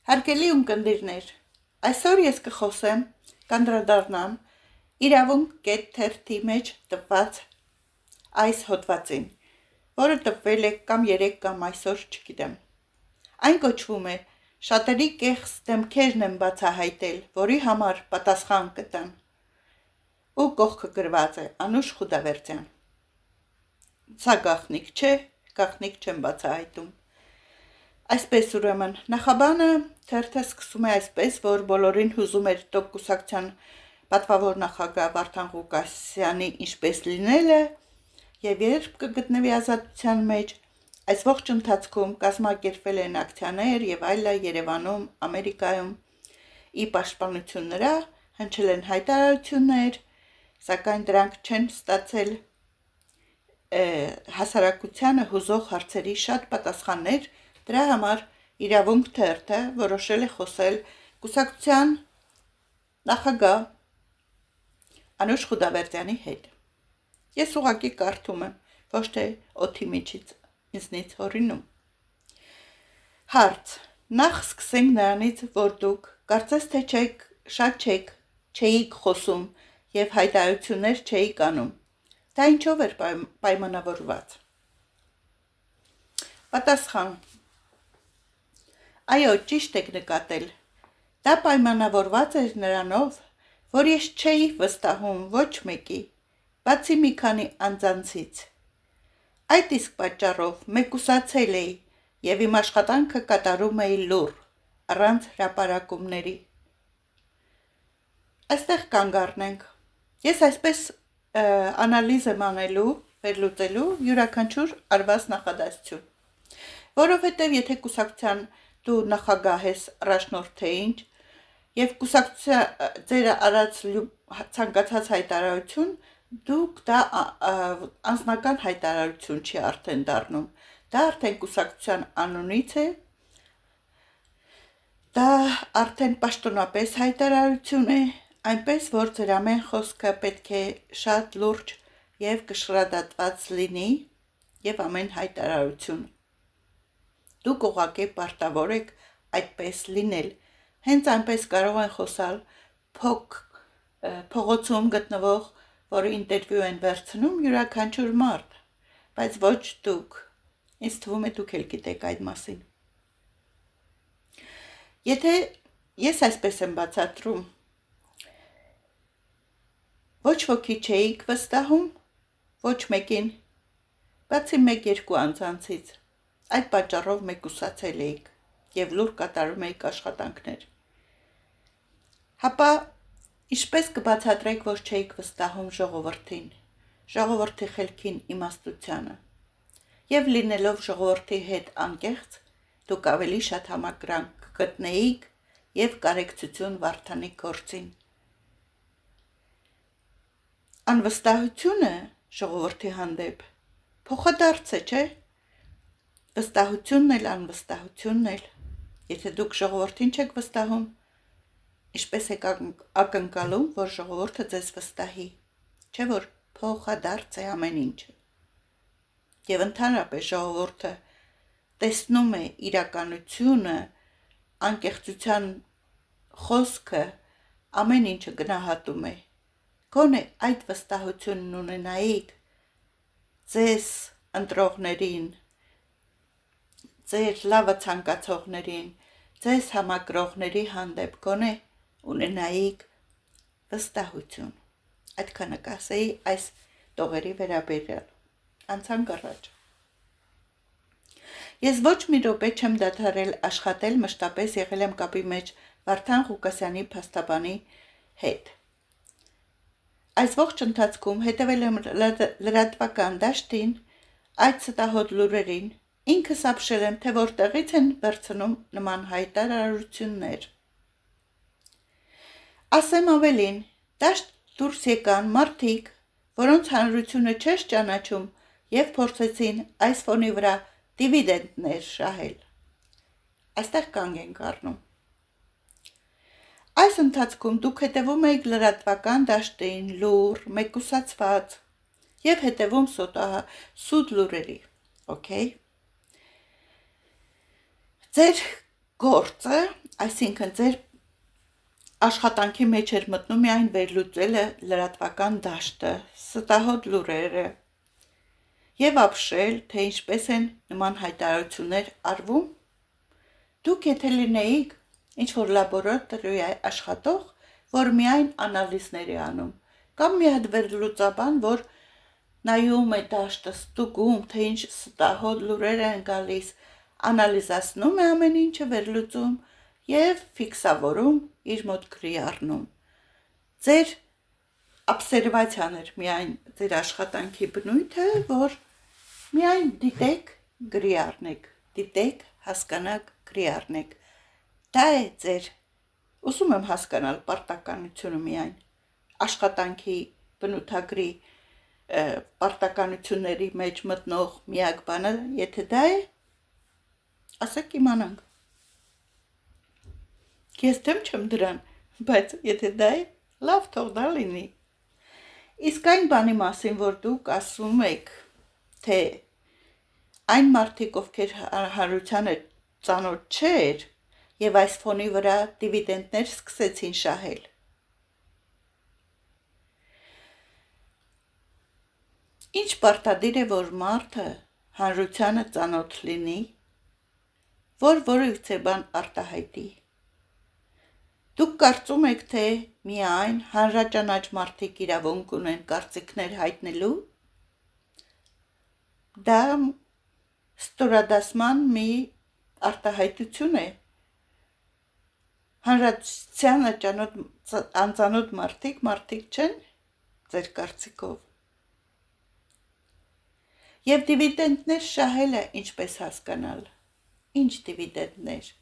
Հարգելի ունկնդիրներ, այսօր ես կխոսեմ կանդրադառնամ իրավունք.թերթի մեջ տված այս հոդվածին, որը տպվել է կամ 3 կամ այսօր չգիտեմ։ Այն կոչվում է «Շատերի կեղծ դեմքերն եմ բացահայտել, որի համար պատասխան կտան» ու կողքը գրված է Անուշ Խուդավերդյան։ Սա գաղտնիք չէ, գաղտնիք չեմ բացահայտում։ Այսպես ուրեմն, նախաբանը թերթը սկսում է այսպես, որ բոլորին հուզում էր ՏՕԿ կուսակցության պատվավոր նախագահ Վարդան Ղուկասյանի ինչպես լինելը եւ երբ կգտնվի ազատության մեջ, այս ողջ ընթացքում կազմակերպվել են ակցիաներ եւ այլը Երևանում, Ամերիկայում, ի պաշտպանություն նրա հնչել են հայտարարություններ, սակայն դրանք չեն ստացել հասարակությանը հուզող հարցերի շատ պատասխաններ, դրա համար իրավունք թերթը որոշել է խոսել կուսակցության նախագահ Անուշ Խուդավերդյանի հետ։ Ես ուղղակի կարդում եմ, ոչ թե օդի միջից ինձնից հորինում։ Հարց. Նախ սկսենք նրանից, որ դուք կարծես թե չէիք խոսում եւ հայտարարություններ չէիք անում։ Դա ինչով էր պայմանավորված։ Պատասխան. Այո, ճիշտ եք նկատել։ Դա պայմանավորված էր նրանով, որ ես չէի վստահում ոչ մեկի, բացի մի քանի անձանցից։ Այդ իսկ պատճառով մեկուսացել էի եւ իմ աշխատանքը կատարում էի լուռ, առանց հրապարակումների։ Այստեղ կանգ առնենք։ Ես այսպես անալիզ եմ անելու, վերլուծելու յուրաքանչյուր արված նախադասություն, որովհետև եթե կուսակցության դու նախագահ ես, առաջնորդ թե ինչ, եւ կուսակցության ձեր արած ցանկացած հայտարարություն, դուք դա անձնական հայտարարություն չի արդեն դառնում, դա արդեն կուսակցության անունից է, դա արդեն պաշտոնապես հայտարարություն է, այնպես որ ձեր ամեն խոսքը պետք է շատ լուրջ եւ կշռադատված լինի եւ ամեն հայտարարություն։ Դուք ուղղակի պարտավոր եք այդպես լինել։ Հենց այնպես կարող են խոսալ փողոցում գտնվող, որը ինտերվյու են վերցնում յուրաքանչյուր մարդ, բայց ոչ դուք։ Ինձ թվում է դուք էլ գիտեք այդ մասին։ Եթե ես այսպես եմ բացատրում, ոչ ոքի չէիք վստահում, ոչ մեկին, բացի 1-2 անձանցից, այդ պատճառով մեկուսացել էիք եւ լուր կատարում էիք աշխատանքներ։ Հապա ինչպես կբացատրեք, որ չէիք վստահում ժողովրդին, ժողովրդի խելքին, իմաստությանը, եւ լինելով ժողովրդի հետ անկեղծ, դուք ավելի շատ համակրանք կգտնեիք եւ կարեկցություն Վարդանի գործին։ Անվստահությունը ժողովրդի հանդեպ փոխադարձ է, չէ՞։ Վստահությունն էլ, անվստահությունն էլ։ Եթե դուք ժողովրդին չեք վստահում, ինչպես եք ակնկալում, որ ժողովուրդը ձեզ վստահի, չէ՞ որ փոխադարձ է ամեն ինչը։ Եվ ընդհանրապես ժողովուրդը տեսնում է իրականությունը, անկեղծության խոսքը, ամեն ինչը գնահատում է։ Գոնե այդ վստահությունն ունենայիք ձեզ ընտրողներին, ձեր լավը ցանկացողներին, ձեզ համակրողների հանդեպ գոնե ունենայիք վստահություն։ Այդքանը կասեի այս տողերի վերաբերյալ։ Անցանք առաջ։ Ես ոչ մի րոպե չեմ դադարել աշխատել, մշտապես եղել եմ կապի մեջ Վարդան Ղուկասյանի փաստաբանի հետ։ Այս ողջ ընթացքում հետևել եմ լրատվական դաշտին, այդ ստահոդ լուրերին, ինքս ապշել եմ, թե որտեղից են վերցնում նման հայտարարություններ։ Ասեմ ավելին, դաշտ դուրս եկան մարդիկ, որոնց հանրությունը չէր ճանաչում եւ փորձեցին այս ֆոնի վրա դիվիդենտներ շահել։ Այստեղ կանգ ենք առնում։ Այս ընթացքում դուք հետևում եք լրատվական դաշտին, լուր, մեկուսացված եւ հետևում սուտ լուրերի, օքեյ։ Ձեր գործը Այսինքն ձեր աշխատանքի մեջ էր մտնում միայն վերլուծելը լրատվական դաշտը, ստահոդ լուրերը եւ ապշել, թե ինչպես են նման հայտարարություններ արվում։ Դուք եթե լինեիք ինչ-որ լաբորատորիայի աշխատող, որ միայն անալիզներ է անում, կամ մի հատ վերլուծաբան, որ նայում է դաշտը, ստուգում, թե ինչ ստահոդ լուրեր են գալիս, անալիզացնում է ամեն ինչը, վերլուծում եւ ֆիքսավորում, իր մոտ գրի առնում։ Ձեր օբսերվացիան էր միայն ձեր աշխատանքի բնույթը, որ միայն դիտեք, գրի առնեք, դիտեք, հասկանաք, գրի առնեք։ Դա է ձեր, ուզում եմ հասկանալ պարտականությունը միայն, աշխատանքի բնութագրի պարտականությունների մեջ մտնող միակ բանը, եթե դա է, ասեք իմանանք։ Ես դեմ չեմ դրան, բայց եթե դա է, լավ թող դա լինի։ Իսկ այն բանի մասին, որ դուք ասում եք, թե այն մարդիկ, ովքեր հանրությանը ծանոթ չէր, եւ այս ֆոնի վրա դիվիդենդներ սկսեցին շահել։ Ինչ պարտադիր է, որ մարդը հանրությանը ծանոթ լինի, որ որևիցե բան արտահայտի։ Դուք կարծում եք, թե միայն հանրաճանաչ մարդիկ իրավունք ունեն կարծիքներ հայտնելու։ Դա ստորադասման մի արտահայտություն է։ Հանրությանը անծանոթ մարդիկ չեն ձեր կարծիքով։ Եվ դիվիդենդներ շահելը ինչպես հասկանալ։ Ինչ դիվիդենդներ։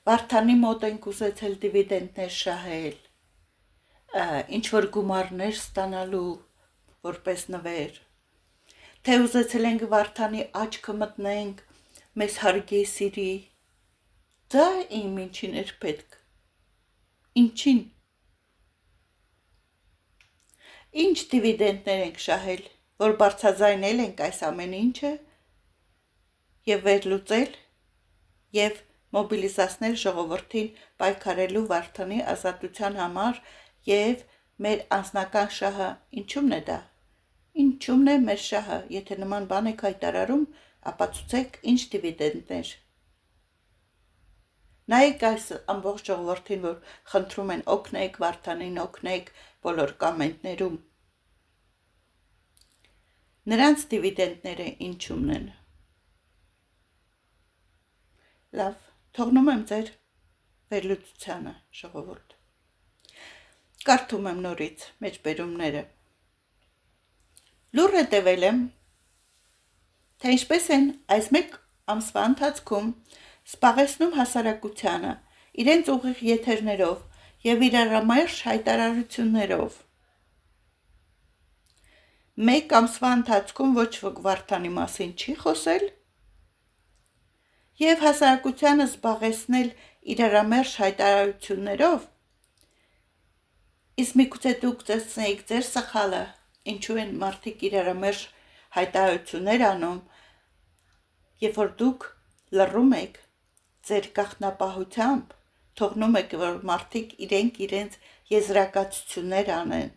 Վարդանի մոտ ենք ուզեցել դիվիդենդներ շահել, ինչ-որ գումարներ ստանալու որպես նվեր, թե ուզեցել ենք Վարդանի աչքը մտնենք, մեզ հարգի սիրի։ Դա իմ ինչին էր պետք։ Ինչին։ Ինչ դիվիդենդներ ենք շահել, որ բարձրաձայնել ենք այս ամեն ինչը եւ վերլուծել եւ մոբիլիզացնել ժողովրդին պայքարելու Վարդանի ազատության համար եւ մեր անձնական շահը ինչու՞մն է դա։ Ինչու՞մն է մեր շահը, եթե նման բան եք հայտարարում, ապացուցեք ինչ դիվիդենդներ։ Նայեք այս ամբողջ ժողովրդին, որ խնդրում են օգնեք Վարդանին, օգնեք բոլոր կամենտներում։ Նրանց դիվիդենդները ինչու՞մն են։ Լավ, թողնում եմ ձեր վերլուծությանը, ժողովուրդ։ Կարդում եմ նորից մեջբերումները։ Լուր հետևել եմ, թե ինչպես են այս մեկ ամսվա ընթացքում սպաղեցնում հասարակությանը իրենց ուղիղ եթերներով եւ իրարամերժ հայտարարություններով։ Մեկ ամսվա ընթացքում ոչ ոք Վարդանի մասին չի խոսել եւ հասարակությանը զբաղեցնել իրարամերժ հայտարարություններով։ Իսկ միգուցե դուք տեսնեիք ձեր սխալը, ինչու են մարդիկ իրարամերժ հայտարարություններ անում, երբ որ դուք լռում եք ձեր գաղտնապահությամբ, թողնում եք, որ մարդիկ իրենց եզրակացություններ անեն,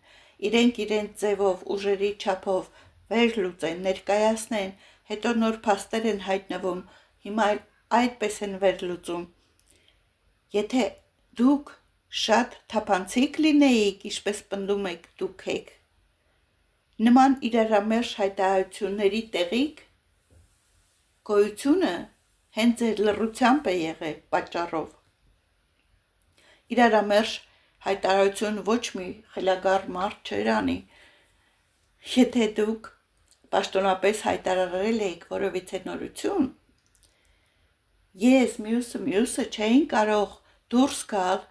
իրենք ձևով, ուժերի չափով վերլուծեն, ներկայացնեն, հետո նոր փաստեր են հայտնվում, հիմա այդպես են վերլուծում։ Եթե դուք շատ թափանցիկ լինեիք, ինչպես պնդում եք դուք եք, նման իրարամերժ հայտարարությունների տեղիք գոյությունը հենց ձեր լռությամբ է եղել պատճառով։ Իրարամերժ հայտարարություն ոչ մի խելագար մարդ չէր անի, եթե դուք պաշտոնապես հայտարարել էիք որևիցե նորություն, ես մյուսը չէին կարող դուրս գալ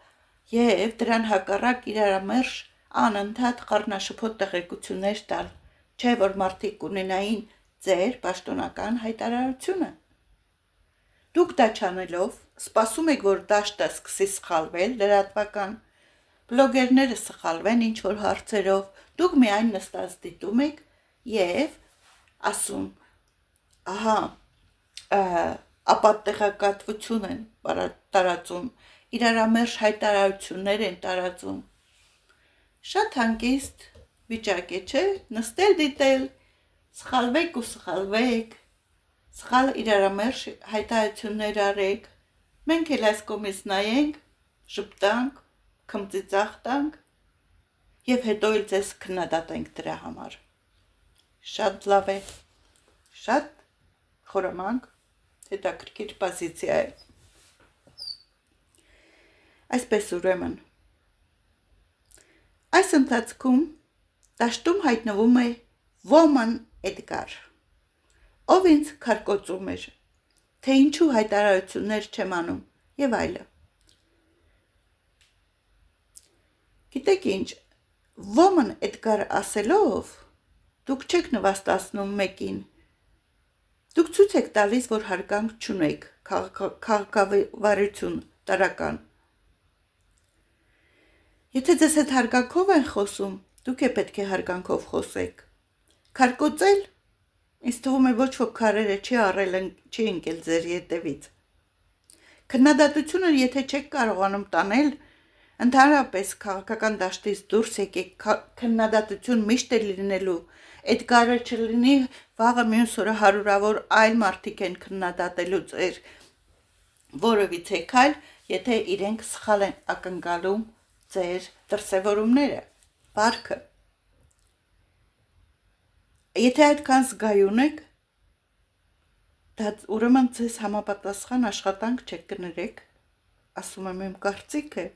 եւ դրան հակառակ իրարամերժ անընդհատ խառնաշփոթ տեղեկություններ տալ, չէ որ մարդիկ կունենային ձեր պաշտոնական հայտարարությունը։ Դուք դա չանելով սպասում եք, որ դաշտը սկսի սխալվել, լրատվական բլոգերները սխալվեն ինչ-որ հարցերով, դուք միայն նստած դիտում եք եւ ասում, ահա, ապա տեղեկատվություն են տարածում, իրարամերժ հայտարարություններ են տարածում։ Շատ հանգիստ վիճակ է, չէ՞, նստել դիտել, սխալվեք ու սխալվեք, սխալ իրարամերժ հայտարարություններ արեք, մենք էլ այս կողմից նայենք, շպտանք, քմծիծաղ տանք եւ հետո էլ ձեզ քննադատենք դրա համար։ Շատ լավ է, շատ խորամանկ, հետաքրքիր պոզիցիա է։ Այսպես ուրեմն, այս ընթացքում դաշտում հայտնվում է Ոման Էդգար, ով ինձ քարկոծում էր, թե ինչու հայտարարություններ չեմ անում եւ այլը։ Գիտեք ինչ, Ոման Էդգար ասելով, դուք չեք նվաստացնում մեկին, դուք ցույց եք տալիս, որ հարգանք չունեք, քաղաքավարություն տարական։ Եթե ձեզ հետ հարգանքով են խոսում, դուք է պետք է հարգանքով խոսեք։ Քարկոծել, ինձ թվում է ոչ ոք քարերը չի ընկել ձեր ետևից։ Քննադատությունը եթե չեք կարողանում տանել, ընդհանրապես քաղաքական դաշտից դուրս եկեք, քննադատություն միշտ է լինելու, Էդգարը չլինի, վաղը մյուս օրը հարյուրավոր այլ մարդիկ են քննադատելու ձեր որևիցե քայլ, եթե իրենք սխալ են ակնկալում ձեր դրսևորումները, վարքը։ Եթե այդքան զգայուն եք, դա ուրեմն ձեզ համապատասխան աշխատանք չեք կներեք, ասում եմ իմ կարծիքը։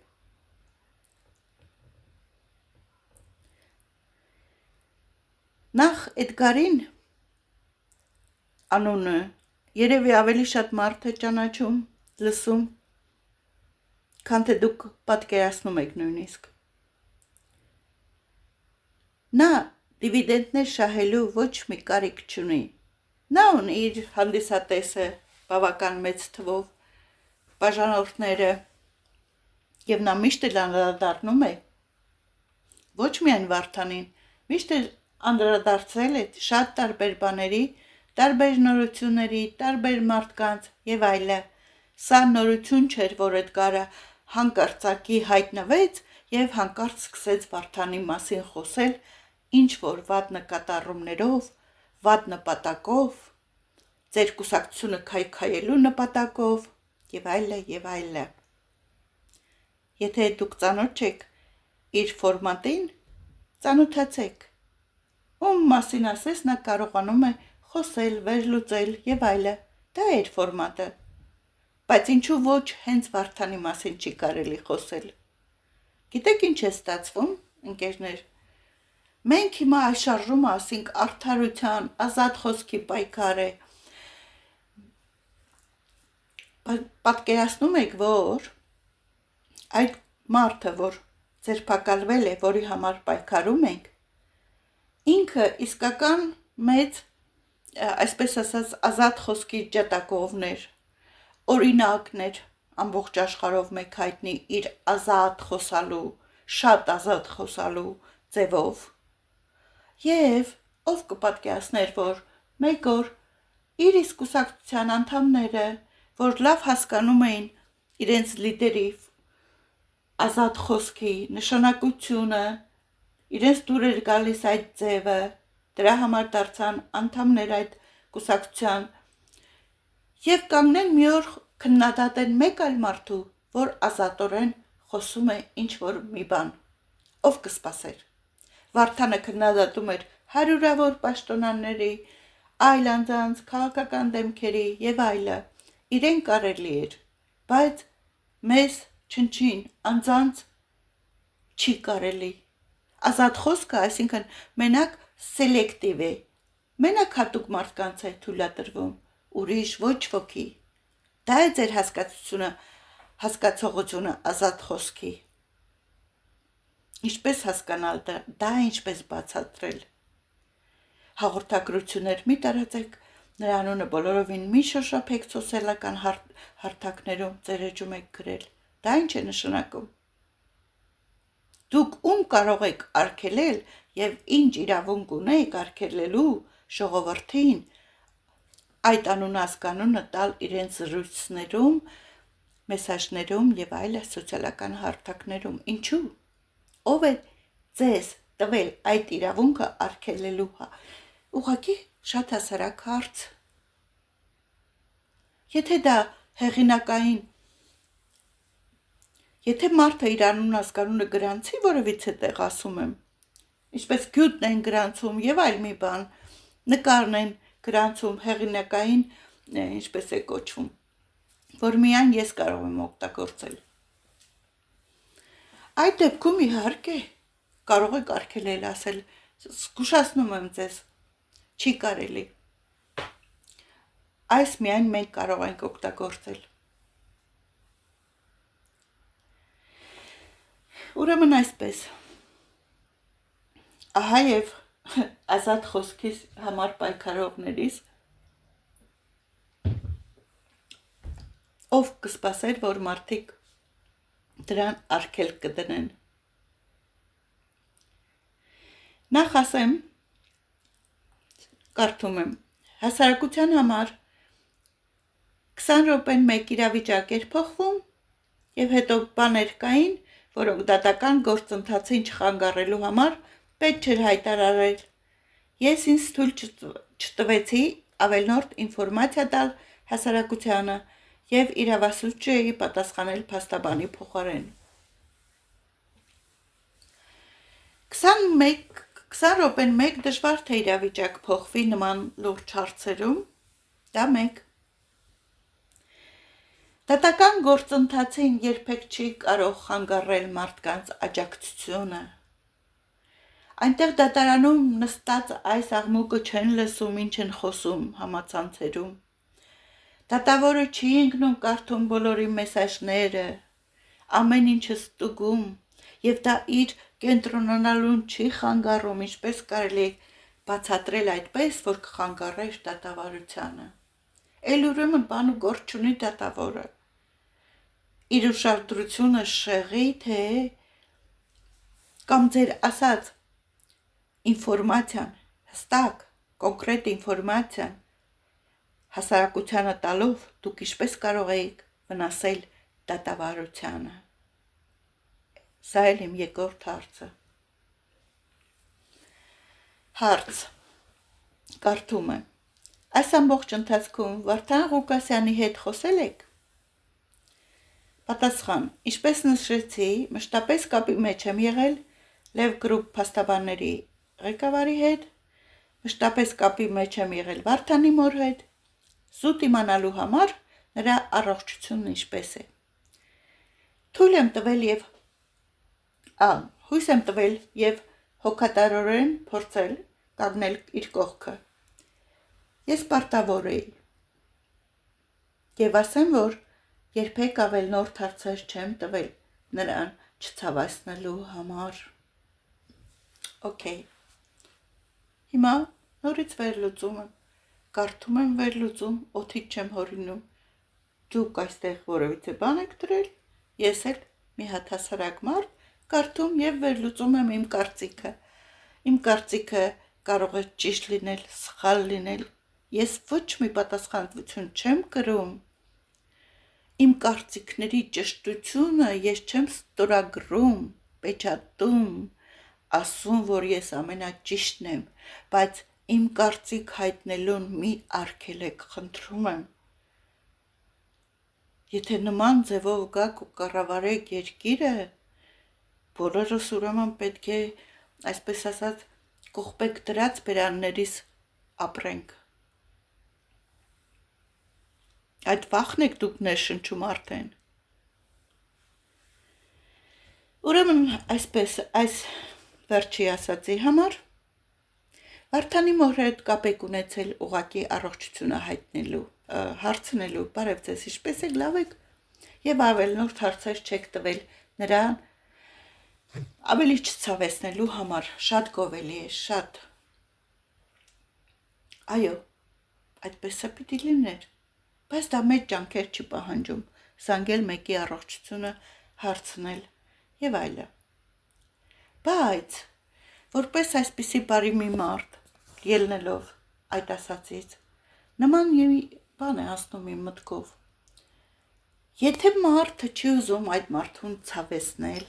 Նախ Էդգարին անունը երևի ավելի շատ մարդ է ճանաչում, լսում, քան թե դուք պատկերացնում եք նույնիսկ։ Նա դիվիդենտներ շահելու ոչ մի կարիք չունի։ Նա ունի իր հանդիսատեսը բավական մեծ թվով բաժանորդները եւ նա միշտ էլ անդրադառնում է ոչ միայն Վարդանին, միշտ էլ անդրադարձել է շատ տարբեր բաների, տարբեր նորությունների, տարբեր մարդկանց եւ այլը։ Սա նորություն չէր, որ Էդգարը հանկարծակի հայտնվեց եւ հանկարծ սկսեց Վարդանի մասին խոսել ինչ որ վատ նկատառումներով, վատ նպատակով, ձեր կուսակցությունը քայքայելու նպատակով եւ այլը եւ այլը։ Եթե դուք ծանոթ չեք իր ֆորմատին, ծանոթացեք։ Ում մասին ասես նա կարողանում է խոսել, վերլուծել եւ այլը։ Դա է իր ֆորմատը։ Բայց ինչու ոչ հենց Վարդանի մասին չի կարելի խոսել։ Գիտեք ինչ է ստացվում, ընկերներ։ Մենք հիմա այս շարժումը ասենք արդարության, ազատ խոսքի պայքար է։ Պատկերացնում եք, որ այդ մարդը, որ ձերբակալվել է, որի համար պայքարում ենք, ինքը իսկական մեծ, այսպես ասած, ազատ խոսքի ջատագովներ, օրինակներ, ամբողջ աշխարհով մեկ հայտնի իր ազատ խոսալու, շատ ազատ խոսալու ձևով։ Եվ ով կպատկերացներ, որ մեկ օր իր իսկ կուսակցության անդամները, որ լավ հասկանում էին իրենց լիդերի ազատ խոսքի նշանակությունը, իրենց դուր էր գալիս այդ ձևը, դրա համար դարձան անդամներ այդ կուսակցության եւ կանգնեն մի օր քննադատեն մեկ այլ մարդու, որ ազատորեն խոսում է ինչ որ մի բան, ով կսպասեր։ Վարդանը քննադատում էր հարյուրավոր պաշտոնյաների, այլ անձանց, քաղաքական դեմքերի եւ այլը, իրեն կարելի էր, բայց մեզ չնչին անձանց չի կարելի։ Ազատ խոսքը, այսինքն մենակ սելեկտիվ է, մենակ հատուկ մարդկանց է թույլատրվում, ուրիշ ոչ ոքի։ Դա է ձեր հասկացողությունը ազատ խոսքի։ Ինչպես հասկանալ դա ինչպես բացատրել։ Հաղորդագրություններ մի տարածեք, նրա անունը բոլորովին մի շոշափեք սոցիալական հարթակներում ձեր էջում եք գրել։ Դա ինչ է նշանակում։ Դուք ում կարող եք արգելել եւ ինչ իրավունք ունեք արգելելու ժողովրդին այդ անունազգանունը տալ իրենց զրույցներում, մեսաժներում եւ այլ սոցիալական հարթակներում։ Ինչու՞։ Ով է ձեզ տվել այդ իրավունքը արգելելու։ Ուղղակի շատ հասարակ հարց։ Եթե դա հեղինակային, եթե մարդը իր անունազգանունը գրանցի որևիցե տեղ, ասում եմ, ինչպես գյուտն են գրանցում եւ այլ մի բան, նկարն են գրանցում հեղինակային, ինչպես է կոչվում, որ միայն ես կարող եմ օգտագործել։ Այդ դեպքում իհարկե կարող եք արգելել, ասել, զգուշացնում եմ ձեզ, չի կարելի։ Այս միայն մենք կարող ենք օգտագործել։ Ուրեմն այսպես։ Ահա եւ ազատ խոսքիս համար պայքարողներիս, ով կսպասեր, որ մարդիկ դրան արգելք կդնեն։ Նախ ասեմ, կարդում եմ, հասարակության համար 20 րոպեն մեկ իրավիճակ էր փոխվում եւ հետո բաներ կային, որոնք դատական գործընթացին չխանգարելու համար պետք չէր հայտարարել։ Ես ինձ թույլ չտվեցի ավելորդ ինֆորմացիա տալ հասարակությանը եւ իրավասու չէի պատասխանել փաստաբանի փոխարեն։ 20 րոպեն մեկ դժվար թե իրավիճակ փոխվի նման լուրջ հարցերում, դա մեկ։ Դատական գործընթացին երբեք չի կարող խանգարել մարդկանց աջակցությունը։ Այնտեղ դատարանում նստած այս աղմուկը չեն լսում, ինչ են խոսում համացանցերում։ Դատավորը չի ընկնում կարդում բոլորի մեսաժները, ամեն ինչը ստուգում, եւ դա իր կենտրոնանալուն չի խանգարում, ինչպես կարելի բացատրել այդպես, որ կխանգարեր դատավարությանը։ Էլ ուրեմն բան ու գործ չունի դատավորը։ Իր ուշադրությունը շեղի, թե կամ ձեր ասած ինֆորմացիան, հստակ, կոնկրետ ինֆորմացիան հասարակությանը տալով դուք ինչպես կարող եք վնասել դատավարությանը։ Սա էլ իմ երկրորդ հարցը։ Հարց. Կարդում եմ. Այս ամբողջ ընթացքում Վարդան Ղուկասյանի հետ խոսել եք։ Պատասխան. Ինչպես նշեցի, մշտապես կապի մեջ եմ եղել Լև գրուպ փաստաբանների ղեկավարի հետ, մշտապես կապի մեջ եմ եղել Վարդանի մոր հետ, զուտ իմանալու համար նրա առողջությունն ինչպես է։ Հույս եմ տվել եւ հոգատարորեն փորձել կանգնել իր կողքը։ Ես պարտավոր էի։ Եվ ասեմ, որ երբեք ավելնորդ հարցեր չեմ տվել նրան չցավացնելու համար։ Okay։ Հիմա նորից վերլուծում եմ, կարդում եմ վերլուծում, օդից չեմ հորինում։ Դուք այստեղ որևիցե բան եք դրել, ես էլ մի հատ հասարակ մարդ կարդում եւ վերլուծում եմ իմ կարծիքը։ Իմ կարծիքը կարող է ճիշտ լինել, սխալ լինել։ Ես ոչ մի պատասխանատվություն չեմ կրում։ Իմ կարծիքների ճշտությունը ես չեմ ստորագրում, պечатում, ասում, որ ես ամենաճիշտն եմ, բայց իմ կարծիք հայտնելուն մի արգելեք, խնդրում եմ։ Եթե նման ձևով գաք ու կառավարեք երկիրը, բոլորս ուրեմն պետք է, այսպես ասած, կողպեք դրած բերաններիս ապրենք։ Այդ վախն եք դուք ներշնչում արդեն։ Ուրեմն այսպես, այս վերջի ասացի համար Վարդանի մոր հետ կապ եք ունեցել ուղղակի առողջությունը հայտնելու, հարցնելու, բարև ձեզ, ինչպես եք, լավ եք, եւ ավելնորդ հարցեր չեք տվել նրան ավելի չցավեցնելու համար, շատ գովելի է, շատ։ Այո, այդպես է պիտի լիներ, բայց դա մեծ ջանքեր չի պահանջում, զանգել մեկի առողջությունը հարցնել եւ այլը։ Բայց որպես այսպիսի բարի մի մարդ, ելնելով այդ ասացից, Նման բան է ասնում իմ մտքով։ Եթե մարդը չի ուզում այդ մարդուն ցավեցնել,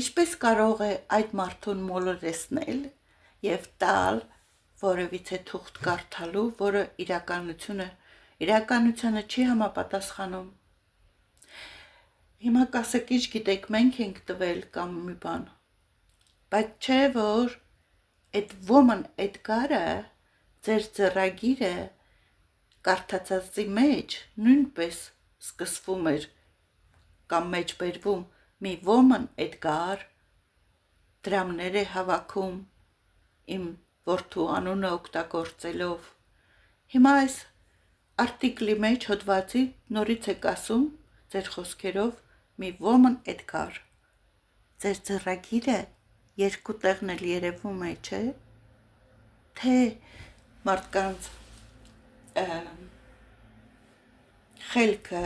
ինչպես կարող է այդ մարդուն մոլորեցնել եւ տալ որևիցե թուղթ կարդալու, որը իրականությանը չի համապատասխանում։ Հիմա կասեք, ինչ գիտեք, մենք ենք տվել կամ մի բան, բայց չէ որ այդ woman Էդգարը ձեր ծրագիրը կարդացածի մեջ նույնպես սկսվում էր կամ մեջբերվում մի woman Էդգար դրամներ է հավաքում իմ որդու անունը օգտագործելով։ Հիմա այս արտիկլի մեջ հոդվածի նորից եք ասում ձեր խոսքերով մի woman Էդգար։ Ձեր ծրագիրը երկու տեղն էլ երևում է, չէ՞։ Թե մարդկանց խելքը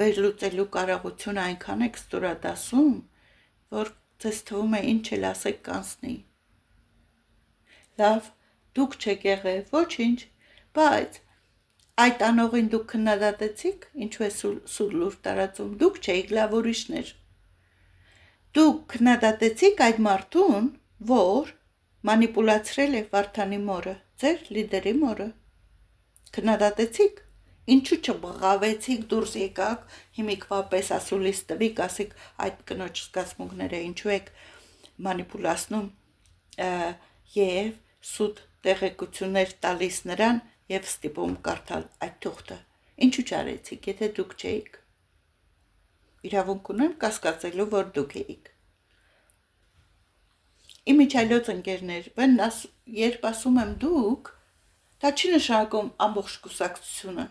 վերլուծելու կարողությունը այնքան եք ստորադասում, որ ձեզ թվում է ինչ էլ ասեք կանցնի։ Լավ, դուք չեք եղել, ոչինչ, բայց այդ անողին դուք քննադատեցիք, ինչու է սուր լուր տարածում, դուք չէիք, լավ ուրիշներ։ Դուք քննադատեցիք այդ մարդուն, որ մանիպուլացրել է Վարդանի մորը, ձեր լիդերի մորը։ Քննադատեցիք, ինչու չբղավեցիք, դուրս եկաք, հիմիկվա պես ասուլիս տվիք, ասիք այդ կնոջ զգացմունքները ինչու եք մանիպուլացնում եւ սուտ տեղեկություններ տալիս նրան եւ ստիպում կարդալ այդ թուղթը։ Ինչու չարեցիք, եթե դուք չէիք։ Իրավունք ունեմ կասկածելու, որ դուք էիք։ Իմ իջայլոց ընկերներ, երբ ասում եմ դուք, դա չի նշանակում ամբողջ կուսակցությունը։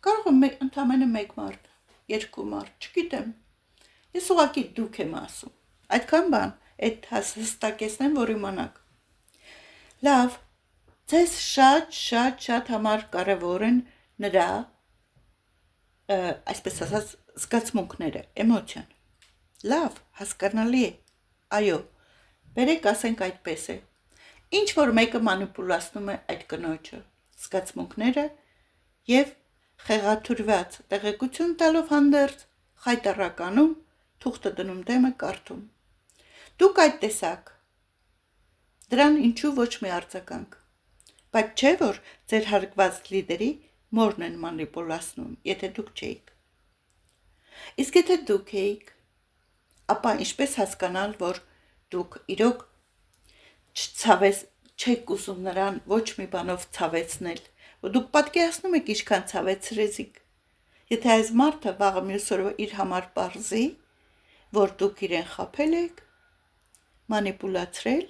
Կարող է ընդամենը մեկ մարդ, երկու մարդ, չգիտեմ։ Ես ուղղակի դուք եմ ասում։ Այդքան բան, այդ հստակեցնեմ, որ իմանաք։ Լավ, ձեզ շատ համար կարևոր են նրա, այսպես ասած, զգացմունքները, էմոցիան։ Լավ, հասկանալի է, այո, բերեք ասենք այդպես է։ Ինչ որ մեկը մանիպուլացնում է այդ կնոջը, զգացմունքները եւ խեղաթյուրված տեղեկություն տալով հանդերձ խայտարականում, թուղթը դնում դեմը կարդում։ Դուք այդ տեսակ, դրան ինչու ոչ մի արձագանք, բայց չէ որ ձեր հարգված լիդերի մորն են մանիպուլացնում, եթե դուք չէիք։ Իսկ եթե դուք էիք, ապա ինչպես հասկանալ, որ դուք իրոք չեք ուզում նրան ոչ մի բանով ցավեցնել, ու դուք պատկերացնում եք ինչքան ցավեցրեցիք։ Եթե այս մարդը վաղը մյուս օրը իր համար պարզի, որ դուք իրեն խաբել եք, մանիպուլացրել,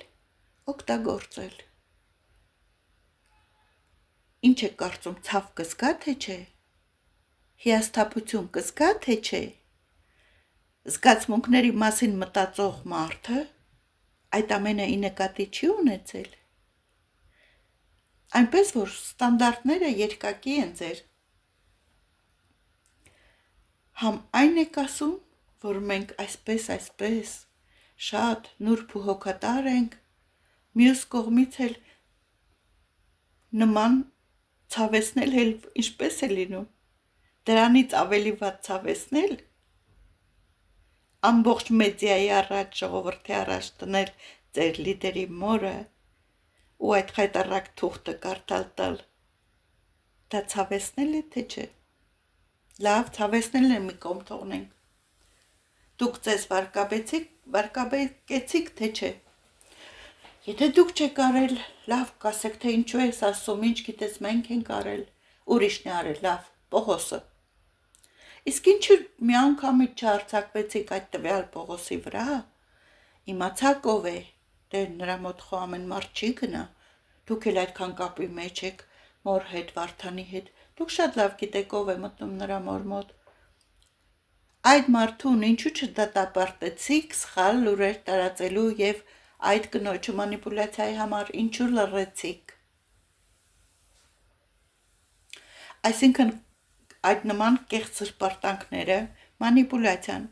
օգտագործել։ Ինչ եք կարծում, ցավ կզգա թե չէ։ Հիասթափություն կզգա թե չէ։ Զգացմունքների մասին մտածող մարդը այդ ամենը ի նկատի չի ունեցել։ Այնպես որ ստանդարտները երկակի են ձեր։ Համ այն եք ասում, որ մենք այսպես շատ նուրբ ու հոգատար ենք, մյուս կողմից էլ նման ցավեցնել էլ ինչպես է լինում, դրանից ավելի վատ ցավեցնել, ամբողջ մեդիայի առաջ, ժողովրդի առաջ տնել ձեր լիդերի մորը ու այդ խայտառակ թուղթը կարդալ տալ, դա ցավեցնել է թե չէ։ Լավ, ցավեցնելն է մի կողմ թողնենք։ Դուք ձեզ վարկաբեկեցիք թե չէ։ Եթե դուք չեք արել, լավ, կասեք թե ինչու ես ասում, ինչ գիտես մենք ենք արել, ուրիշն է արել, լավ, Պողոսը։ Իսկ ինչու մի անգամից չհարձակվեցիք այդ տվյալ Պողոսի վրա, իմացաք ով է, դե նրա մոտ խո ամեն մարդ չի գնա, դուք էլ այդքան կապի մեջ եք մոր հետ, Վարդանի հետ, դուք շատ լավ գիտեք ով է մտնում նրա մոր մոտ։ Այդ մարդուն ինչու չդատապարտեցիք սխալ լուրեր տարածելու եւ այդ կնոջը մանիպուլյացիայի համար ինչու լռեցիք։ Այսինքն այդ նման կեղծ սրբարտանքները, մանիպուլյացիան,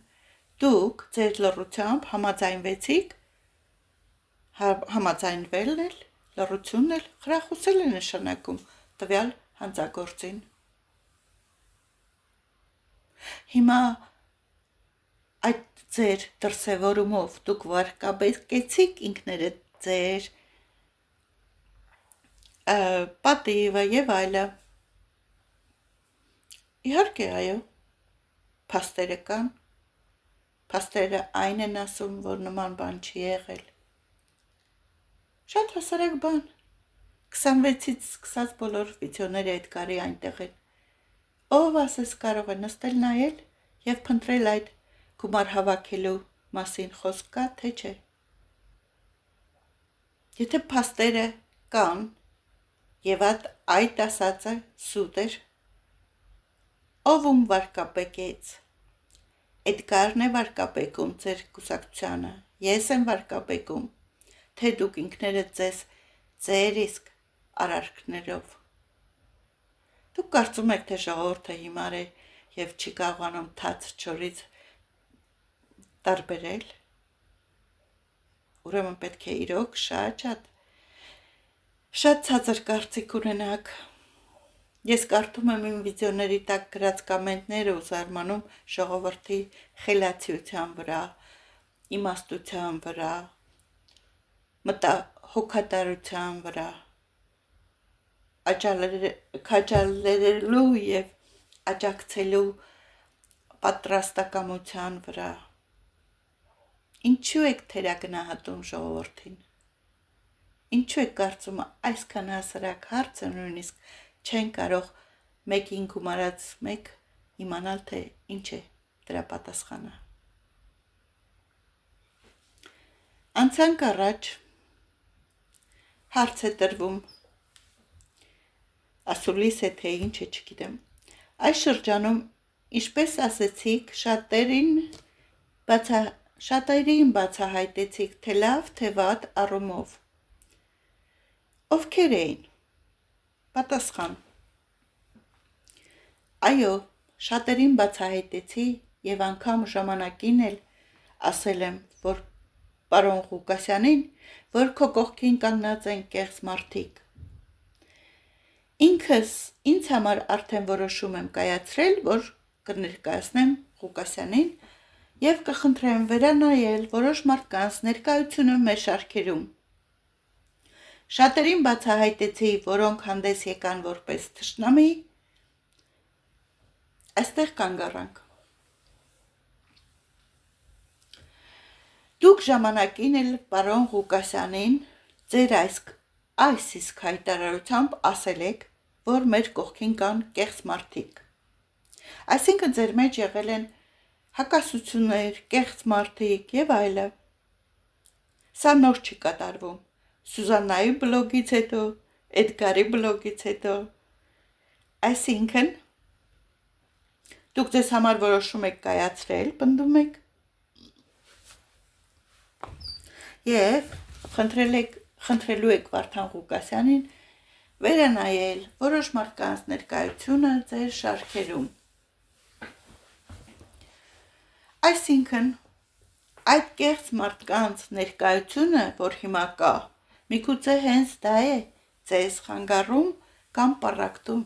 դուք ձեր լռությամբ համաձայնվեցիք, համաձայնվելն էլ Լռությունն էլ խրախուսել է նշանակում տվյալ հանցագործին։ Հիմա այդ ձեր դրսևորումով դուք վարկաբեկեցիք ինքներդ ձեր պատիվը եւ այլը։ Իհարկե, այո, փաստերը կան։ Փաստերը այն են ասում, որ նման բան չի եղել։ Շատ հասարակ բան։ 26-ից սկսած բոլոր վիդեոները Էդգարի այնտեղ են։ Ով ասես կարող է նստել նայել եւ փնտրել այդ գումար հավաքելու մասին խոսք կա, թե չէ։ Եթե փաստերը կան եւ այդ ասածը սուտ էր, ով ում վարկաբեկեց։ Էդգարն է վարկաբեկում ձեր կուսակցությանը, ես եմ վարկաբեկում, թե դուք ինքներդ ձեզ ձեր իսկ արարքներով։ Դուք կարծում եք, թե ժողովուրդը հիմար է եւ չի կարողանում թաց չորից տարբերել։ Ուրեմն պետք է իրոք շատ ցածր կարծիք ունենաք։ Ես կարդում եմ իմ վիդեոների տակ գրած կոմենտները ու զարմանում ժողովրդի խելացիության վրա, իմաստության վրա, հոգատարության վրա, քաջալերելու եւ աջակցելու պատրաստակամության վրա։ Ինչու եք թերագնահատում ժողովրդին։ Ինչու եք կարծում այսքան հասարակ հարցը նույնիսկ չեն կարող մեկին գումարած մեկ իմանալ, թե ինչ է դրա պատասխանը։ Անցանք առաջ հարց է տրվում, ասուլիս է թե ինչ է, չգիտեմ։ Այս շրջանում, ինչպես ասեցիք, շատերին բացահայտեցիք, թե լավ, թե վատ առումով։ Ովքեր էին։ Պատասխան. Այո, շատերին բացահայտեցի եւ անգամ ժամանակին էլ ասել եմ, որ պարոն Ղուկասյանին, որ քո կողքին կանգնած են կեղծ մարդիկ։ Ինքս ինձ համար արդեն որոշում եմ կայացրել, որ կներկայացնեմ Ղուկասյանին եւ կխնդրեմ վերանայել որոշ մարդկանց ներկայությունը մեր շարքերում։ Շատերին բացահայտեցի, որոնք հանդես եկան որպես թշնամի, այստեղ կանգ առանք։ Դուք ժամանակին էլ պարոն Ղուկասյանին ձեր այս իսկ հայտարարությամբ ասել եք, որ մեր կողքին կան կեղծ մարդիկ։ Այսինքն ձեր մեջ եղել են հակասություններ, կեղծ մարդիկ եւ այլը։ Սա նոր չի կատարվում։ Սուզաննայի բլոգից հետո, Էդգարի բլոգից հետո։ Այսինքն դուք ձեզ համար որոշում եք կայացրել, պնդում եք եւ խնդրելու եք Վարդան Ղուկասյանին վերանայել որոշ մարդկանց ներկայությունը ձեր շարքերում։ Այսինքն այդ կեղծ մարդկանց ներկայությունը, որ հիմա կա, միգուցե հենց դա է ձեզ խանգարում կամ պառակտում։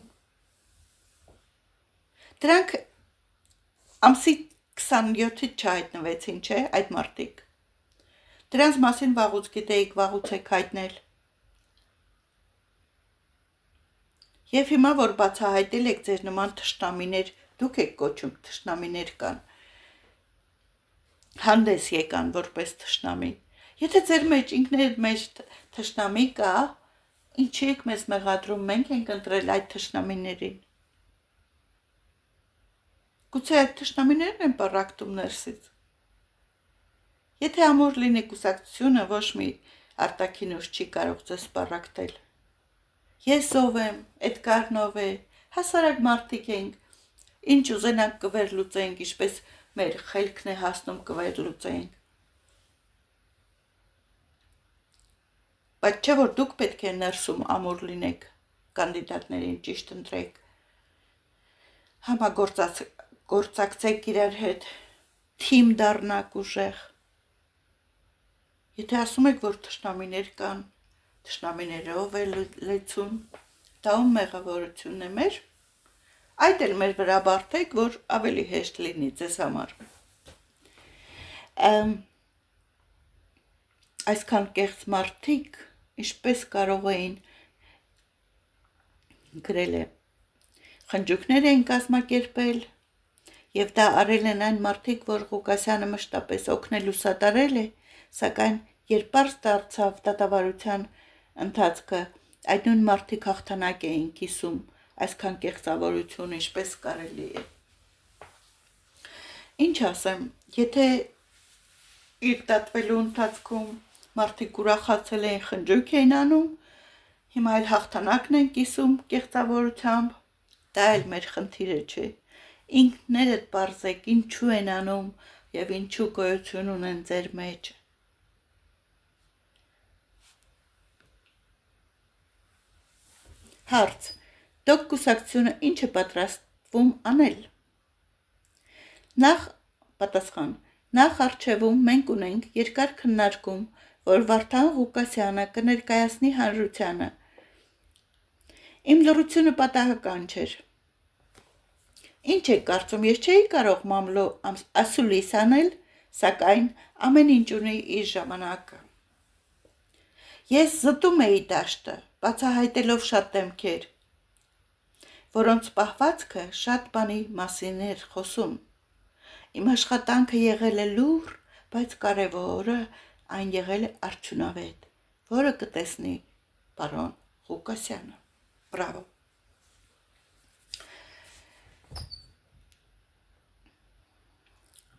Դրանք ամսի 27-ից չհայտնվեցին, չէ, այդ մարդիկ։ Դրանց մասին վաղուց գիտեիք, վաղուց եք հայտնել։ Եվ հիմա, որ բացահայտել եք ձեր նման թշնամիներ, դուք եք կոչում թշնամիներ կան, հանդես եկան որպես թշնամի։ Եթե ձեր մեջ ինքներդ մեջ թշնամի կա, ինչի եք մեզ մեղադրում, մենք ենք ընտրել այդ թշնամիներին։ Գուցե այդ թշնամիներն են պառակտում ներսից։ Եթե ամուր լինի կուսակցությունը, ոչ մի արտաքին ուժ չի կարող ձեզ պառակտել։ Ես ով եմ, Էդգարն ով է, հասարակ մարդիկ ենք, ինչ ուզենանք կվերլուծենք, ինչպես մեր խելքն է հասնում կվերլուծենք։ Բայց չէ որ դուք պետք է ներսում ամուր լինեք, կանդիդատներին ճիշտ ընտրեք, համագործակցեք իրար հետ, թիմ դառնաք ուժեղ։ Եթե ասում եք, որ թշնամիներ կան, թշնամիներով է լեցուն, դա ում մեղավորությունն է մեր, այդ էլ մեր վրա բարդեք, որ ավելի հեշտ լինի ձեզ համար։ Այսքան կեղծ մարդիկ ինչպես կարող էին գրել է խնջույքներ էին կազմակերպել եւ դա արել են այն մարդիկ, որ Ղուկասյանը մշտապես օգնելու սատարել է, սակայն երբ པարզ դարձավ դատավարության ընթացքը, այդ նույն մարդիկ հաղթանակ էին կիսում, այսքան կեղծավորություն ինչպես կարելի է։ Ինչ ասեմ, եթե իր դատվելու ընթացքում մարդիկ ուրախացել էին, խնջույք էին անում, հիմա էլ հաղթանակն են կիսում կեղծավորությամբ, դա էլ մեր խնդիրը չէ։ Ինքներդ պարզեք ինչու են անում եւ ինչու գոյություն ունեն ձեր մեջ։ Հարց. Դոկ կուսակցությունը ինչ է պատրաստվում անել։ Պատասխան. Նախ առջևում մենք ունենք երկար քննարկում, որ Վարդան Ղուկասյանը կներկայացնի հանրությանը։ Իմ լռությունը պատահական չէր։ Ինչ եք կարծում, ես չէի կարող մամլո ասուլիս անել, սակայն ամեն ինչ ունի իր ժամանակը։ Ես զտում էի դաշտը, բացահայտելով շատ դեմքեր, որոնց պահվածքը շատ բանի մասին էր խոսում։ Իմ աշխատանքը եղել է լուռ, բայց կարևորը այն եղել է արդյունավետ, որը կտեսնի պարոն Ղուկասյանը։ Բրավո։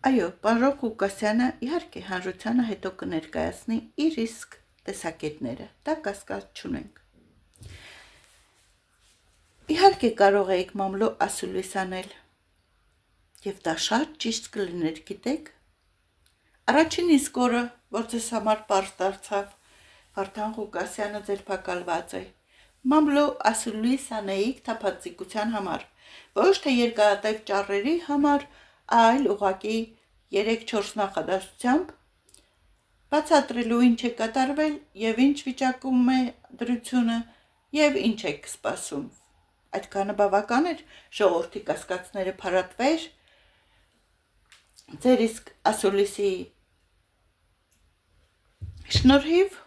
Այո, պարոն Ղուկասյանը իհարկե հանրությանը հետո կներկայացնի իր իսկ տեսակետները, դա կասկած չունենք։ Իհարկե կարող էիք մամլո ասուլիս անել, եւ դա շատ ճիշտ կլիներ, գիտեք։ Առաջին իսկ օրը, որ ձեզ համար պարզ դարձավ, Վարդան Ղուկասյանը ձերբակալված է, մամլո ասուլիս անեիք թափանցիկության համար, ոչ թե երկարատև ճառերի համար, այլ ուղղակի 3-4 նախադասությամբ բացատրելու ինչ է կատարվել եւ ինչ վիճակում է դրությունը եւ ինչ եք սպասում։ Այդքանը բավական էր ժողովրդի կասկածները փարատվեր ձեր իսկ ասուլիսի շնորհիվ։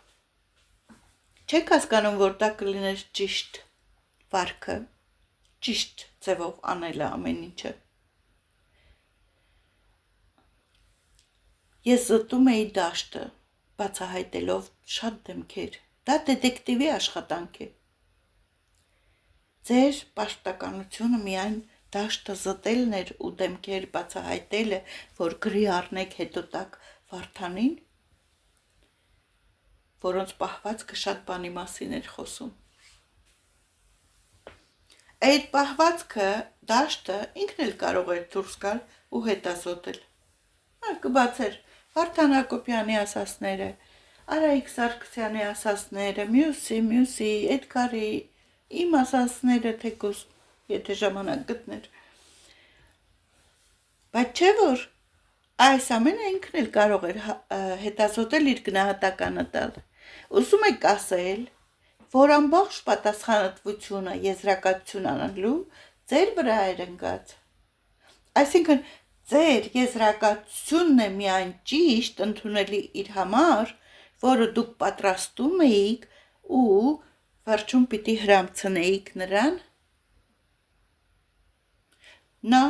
Չեք հասկանում, որ դա կլիներ ճիշտ վարքը, ճիշտ ձևով անելը ամեն ինչը։ Ես զտում էի դաշտը, բացահայտելով շատ դեմքեր, դա դետեկտիվի աշխատանք է։ Ձեր պաշտպանությունը միայն դաշտը զտելն էր ու դեմքեր բացահայտելը, որ գրի առնեք հետո տակ Վարդանին, որոնց պահվածքը շատ բանի մասին էր խոսում։ Այդ պահվածքը դաշտը ինքն էլ կարող էր դուրս գալ ու հետազոտել։ Կբացեր Վարդան Հակոբյանի ասածները, Արայիկ Սարգսյանի ասածները, մյուսի, Էդգարի, իմ ասածները թեկուզ, եթե ժամանակ գտներ։ Բայց չէ որ այս ամենը ինքն էլ կարող էր հետազոտել իր գնահատականը տալ։ Ուզում եք ասել, որ ամբողջ պատասխանատվությունը եզրակացություն անելու ձեր վրա էր ընկած։ Այսինքն ձեր եզրակացությունն է միայն ճիշտ ընդունելի իր համար, որը դուք պատրաստում էիք ու վերջում պիտի հրամցնեիք նրան։ Նա,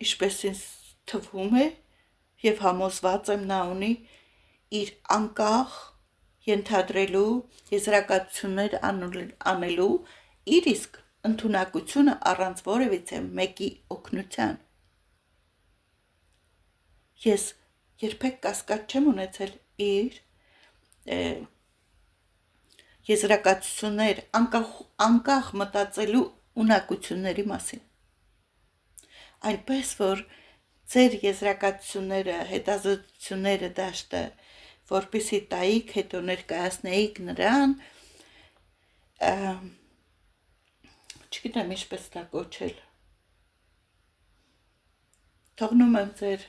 ինչպես ինձ թվում է եւ համոզված եմ, նա ունի իր անկախ ենթադրելու եզրակացություններ անելու իր իսկ ընդունակությունը առանց որևիցե մեկի օգնության։ Ես երբեք կասկած չեմ ունեցել իր եզրակացություններ անկախ մտածելու ունակությունների մասին։ Այնպես որ ձեր եզրակացությունները, հետազոտությունները դաշտը, որպեսզի տայիք հետո ներկայացնեիք նրան, չգիտեմ ինչպես դա կոչել։ Թողնում եմ ձեր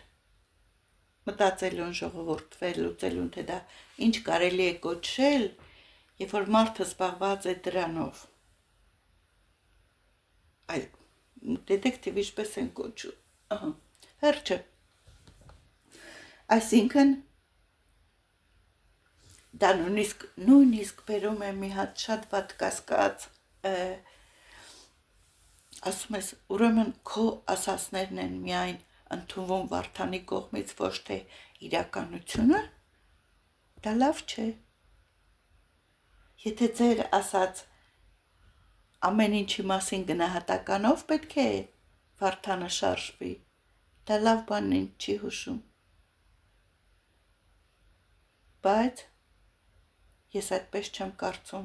մտածելուն, ժողովուրդ վերլուծելուն, թե դա ինչ կարելի է կոչել, Երբ որ մարդը զբաղված է դրանով, այլ դետեկտիվ ինչպես են կոչում, հերչը, այսինքն դա նույնիսկ բերում է մի հատ շատ վատ կասկած, ասում ես, ուրեմն քո ասածներն են միայն ընդունվում Վարդանի կողմից, ոչ թե իրականությունը, դա լավ չէ։ Եթե ձեր ասած ամեն ինչի մասին գնահատականով պետք է Վարդանը շարժվի, դա լավ բան չի հուշում։ Բայց ես այդպես չեմ կարծում,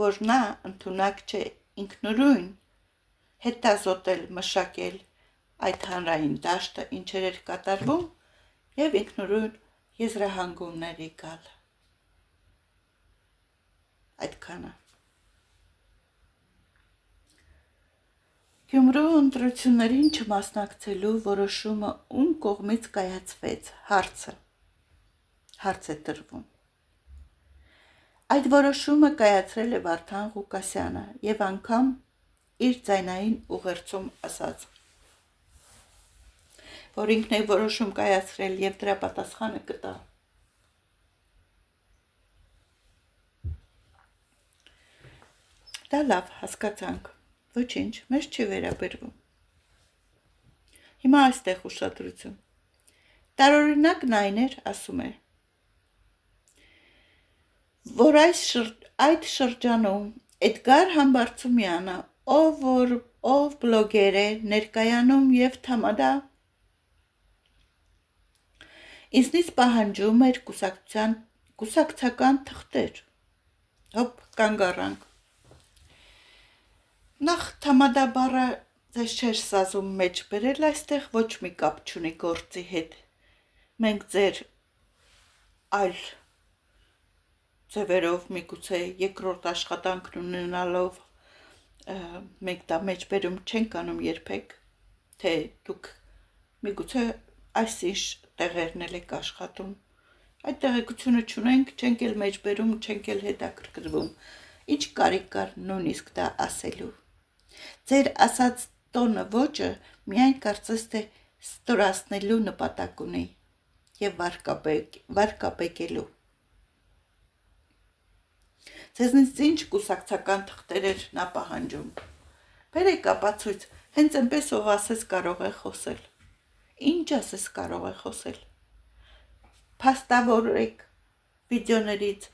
որ նա ընդունակ չէ ինքնուրույն հետազոտել, մշակել այդ հանրային դաշտը, ինչեր էր կատարվում, և ինքնուրույն եզրահանգումների գալ։ Այդքանը։ Գյումրու ընտրություններին չմասնակցելու որոշումը ում կողմից կայացվեց, հարց է տրվում։ Այդ որոշումը կայացրել է Վարդան Ղուկասյանը և անգամ իր ձայնային ուղերձում ասաց, որ ինքն է որոշում կայացրել և դրա պատասխանը կտա։ Դա լավ, հասկացանք, ոչինչ, մեզ չի վերաբերվում։ Հիմա այստեղ ուշադրություն։ Տարօրինակն այն էր, ասում է, որ այդ շրջանում Էդգար Համբարձումյանը, ով բլոգեր է, ներկայանում և Թամադա, ինձնից պահանջում էր կուսակցական թղթեր։ Հոպ, կանգ առանք։ Նախ Թամադա բառը ձեզ չէր սազում մեջ բերել, այստեղ ոչ մի կապ չունի գործի հետ։ Մենք ձեր այլ ձևերով միգուցե երկրորդ աշխատանքն ունենալով մենք դա մեջբերում չենք անում երբեք, թե դուք միգուցե այսինչ տեղերն եք աշխատում։ Այդ տեղեկությունը չունենք, չենք էլ մեջբերում, չենք էլ հետաքրքրվում։ Ինչ կարիք կար նույնիսկ դա ասելու։ Ձեր ասած տոնը ոճը միայն կարծես թե ստորացնելու նպատակ ունի և վարկաբեկելու։ Ձեզնից ինչ կուսակցական թղթեր էր նա պահանջում։ Բերեք ապացույց, հենց այնպես ով ասես կարող է խոսել։ Ինչ ասես կարող է խոսել։ Փաստավորեք վիդեոներից,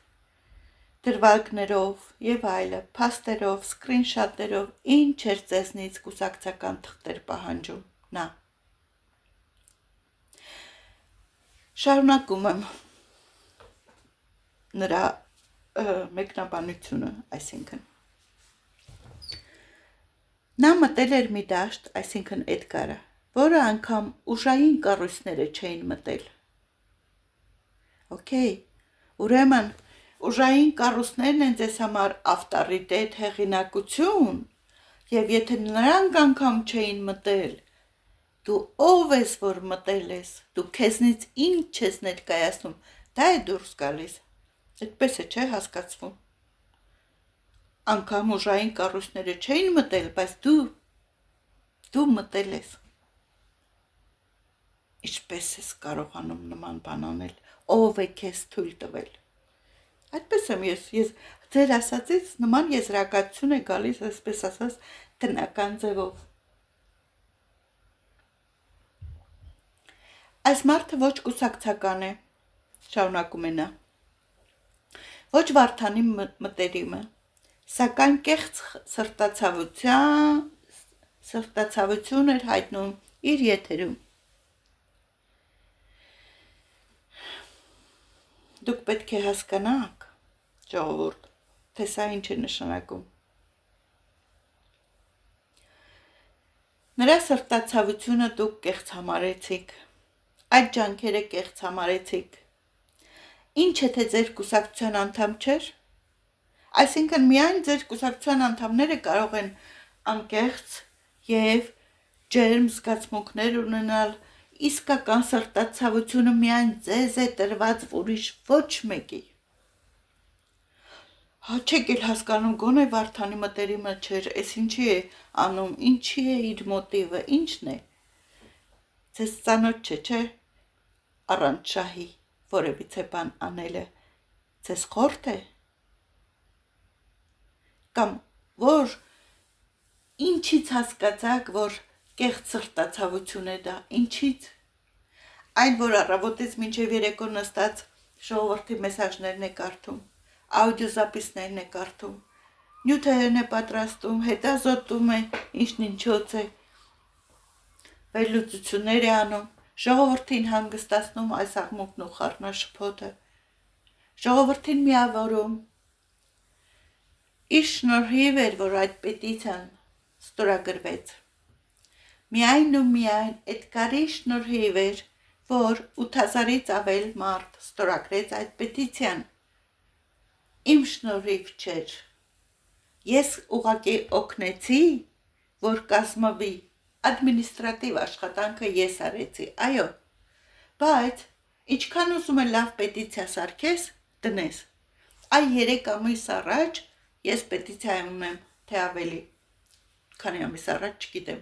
դրվագներով և այլը, փաստերով, սկրինշոթերով, ինչ էր ձեզնից կուսակցական թղթեր պահանջում նա։ Շարունակում եմ նրա մեկնաբանությունը, այսինքն։ Նա մտել էր մի դաշտ, այսինքն Էդգարը, որը անգամ ուժային կառույցները չէին մտել։ Okay, ուրեմն ուժային կառույցներն են ձեզ համար ավտորիտետ, հեղինակություն, և եթե նրանք անգամ չէին մտել, դու ով ես, որ մտել ես, դու քեզնից ինչ ես ներկայացնում, դա է դուրս գալիս, այդպես է չէ հասկացվում։ Անգամ ուժային կառույցները չէին մտել, բայց դու մտել ես։ Ինչպես ես կարողանում նման բան անել, ով է քեզ թույլ տվել։ Այդպես եմ ես ձեր ասածից նման եզրակացություն է գալիս, այսպես ասած, տնական ձևով։ Այս մարդը ոչ կուսակցական է, շարունակում է նա, ոչ Վարդանի մտերիմը, սակայն կեղծ սրտացավություն էր հայտնում իր եթերում։ Դուք պետք է հասկանաք, ժողովուրդ, թե սա ինչ է նշանակում։ Նրա սրտացավությունը դուք կեղծ համարեցիք, այդ ջանքերը կեղծ համարեցիք։ Ինչ է թե ձեր կուսակցության անդամ չէր։ Այսինքն միայն ձեր կուսակցության անդամները կարող են անկեղծ և ջերմ զգացմունքներ ունենալ, իսկական սրտացավությունը միայն ձեզ է տրված, ուրիշ ոչ մեկի։ Հա չեք էլ հասկանում գոնե Վարդանի մտերիմը չէր, էս ինչի է անում, ինչի է իր մոտիվը, ինչն է։ Ձեզ ծանոթ չէ, առանց շահի որևիցե բան անելը, ձեզ խորթ է, կամ որ ինչից հասկացաք, որ կեղծ սրտացավություն է դա, ինչից, այն որ առավոտից մինչև երեկո նստած ժողովրդի մեսաժներն է կարդում, աուդիոզապիսներն է կարդում, նյութերն է պատրաստում, հետազոտում է, ինչն ինչոց է, վերլուծություններ է անում, ժողովրդին հանգստացնում այս աղմուկն ու խառնաշփոթը, ժողովրդին միավորում, իր շնորհիվ էր, որ այդ պետիցիան ստորագրվեց, միայն ու միայն Էդգարի շնորհիվ էր, որ 8000-ից ավել մարդ ստորագրեց այդ պետիցիան, իմ շնորհիվ չէր, ես ուղղակի օգնեցի, որ կազմվի ադմինիստրատիվ աշխատանքը ես արեցի, այո, բայց ինչքան ուզում է լավ պետիցիա սարքես, տնես, այ 3 ամիս առաջ ես պետիցիա ունեմ, թե ավելի, քանի ամիս առաջ չգիտեմ,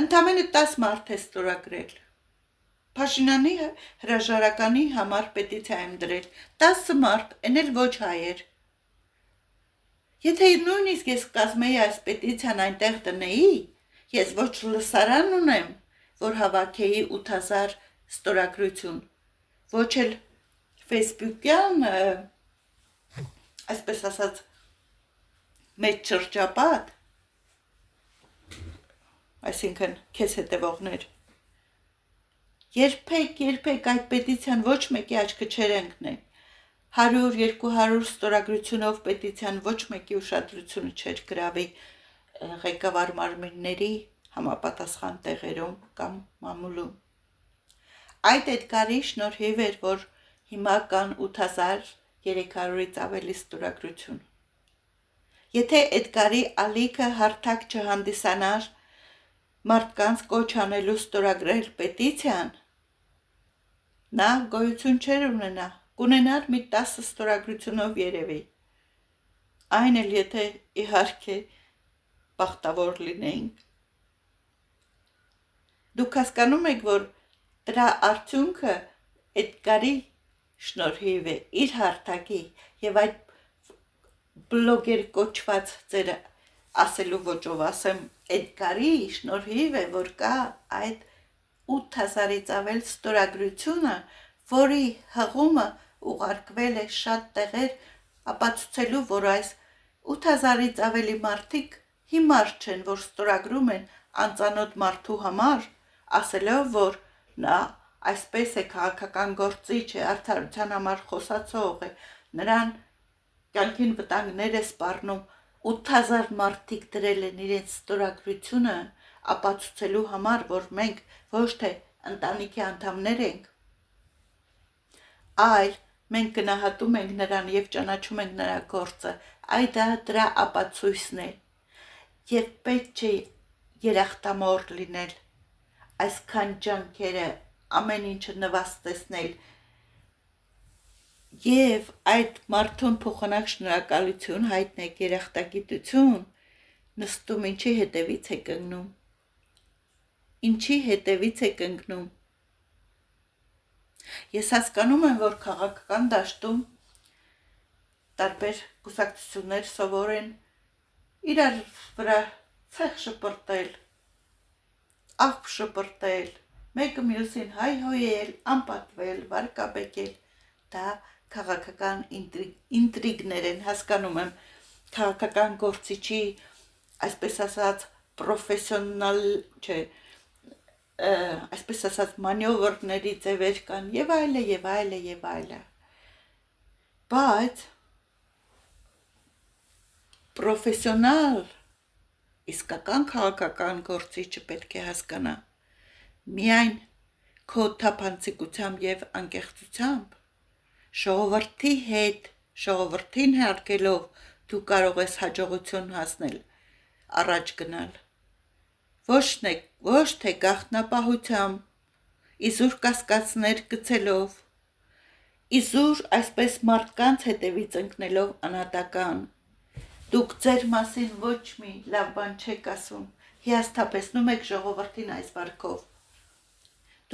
ընդամենը 10 մարդ է ստորագրել, Փաշինյանի հրաժարականի համար պետիցիա եմ դրել, 10 մարդ, են էլ ոչ հայեր, եթե նույնիսկ ես կազմեի այս պետիցիան այնտեղ դնեի, ես ոչ լսարան ունեմ, որ հավաքեի 8000 ստորագրություն, ոչ էլ ֆեյսբուքյան, այսպես ասած, մեծ շրջապատ, այսինքն քեզ հետևողներ, երբեք այդ պետիցիան ոչ մեկի աչքը չեր ընկնի, 100-200 ստորագրությունով պետիցիան ոչ մեկի ուշադրությունը չէր գրավի ղեկավար մարմինների համապատասխան տեղերում կամ մամուլում։ Այդ Էդգարի շնորհիվ էր, որ հիմա կան 8300-ից ավելի ստորագրություն։ Եթե Էդգարի ալիքը հարթակ չհանդիսանար մարդկանց կոչ անելու ստորագրել պետիցիան, նա գոյություն չէր ունենա, կունենար մի 10 ստորագրությունով երևի, այն էլ եթե իհարկե բախտավոր լինեինք։ Դուք հասկանում եք, որ դրա արդյունքը Էդգարի շնորհիվ է, իր հարթակի եւ այդ բլոգեր կոչված ձեր ասելու ոճով ասեմ, Էդգարի շնորհիվ է, որ կա այդ 8000-ից ավել ստորագրությունը, որի հղումը ուղարկվել է շատ տեղեր, ապացուցելու, որ այս 8000-ից ավելի մարդիկ հիմար չեն, որ ստորագրում են անծանոթ մարդու համար, ասելով, որ նա այսպես է քաղաքական գործիչ է, արդարության համար խոսացող է, նրան կյանքին վտանգներ է սպառնում, 8000 մարդիկ դրել են իրենց ստորագրությունը ապացուցելու համար, որ մենք ոչ թե ընտանիքի անդամներ ենք, այլ մենք գնահատում ենք նրան եւ ճանաչում ենք նրա գործը, այ դա դրա ապացույցն է, եւ պետք չէ երախտամոռ լինել, այսքան ջանքերը ամեն ինչը նվաստեցնել, եւ այդ մարդուն փոխանակ շնորհակալություն հայտնեք, երախտագիտություն, նստում ինչի հետևից եք ընկնում, ինչի հետևից եք ընկնում։ Ես հասկանում եմ, որ քաղաքական դաշտում տարբեր կուսակցություններ սովոր են իրար վրա ցեխ շպրտել, աղբ շպրտել, մեկը մյուսին հայհոյել, անպատվել, վարկաբեկել, դա քաղաքական ինտրիգներ են, հասկանում եմ, քաղաքական գործիչի, այսպես ասած, պրոֆեսիոնալ չէ, այսպես ասած մանյովրների ձևեր կան եւ այլը եւ այլը եւ այլը, բայց պրոֆեսիոնալ իսկական քաղաքական գործիչը պետք է հասկանա միայն քո թափանցիկությամբ եւ անկեղծությամբ ժողովրդի հետ, ժողովրդին հարգելով դու կարող ես հաջողություն հասնել, առաջ գնալ, ոչ թե գաղտնապահությամբ, իզուր կասկածներ գցելով, իզուր այսպես մարդկանց հետևից ընկնելով անհատական, դուք ձեր մասին ոչ մի լավ բան չեք ասում, հիասթափեցնում եք ժողովրդին այս վարքով,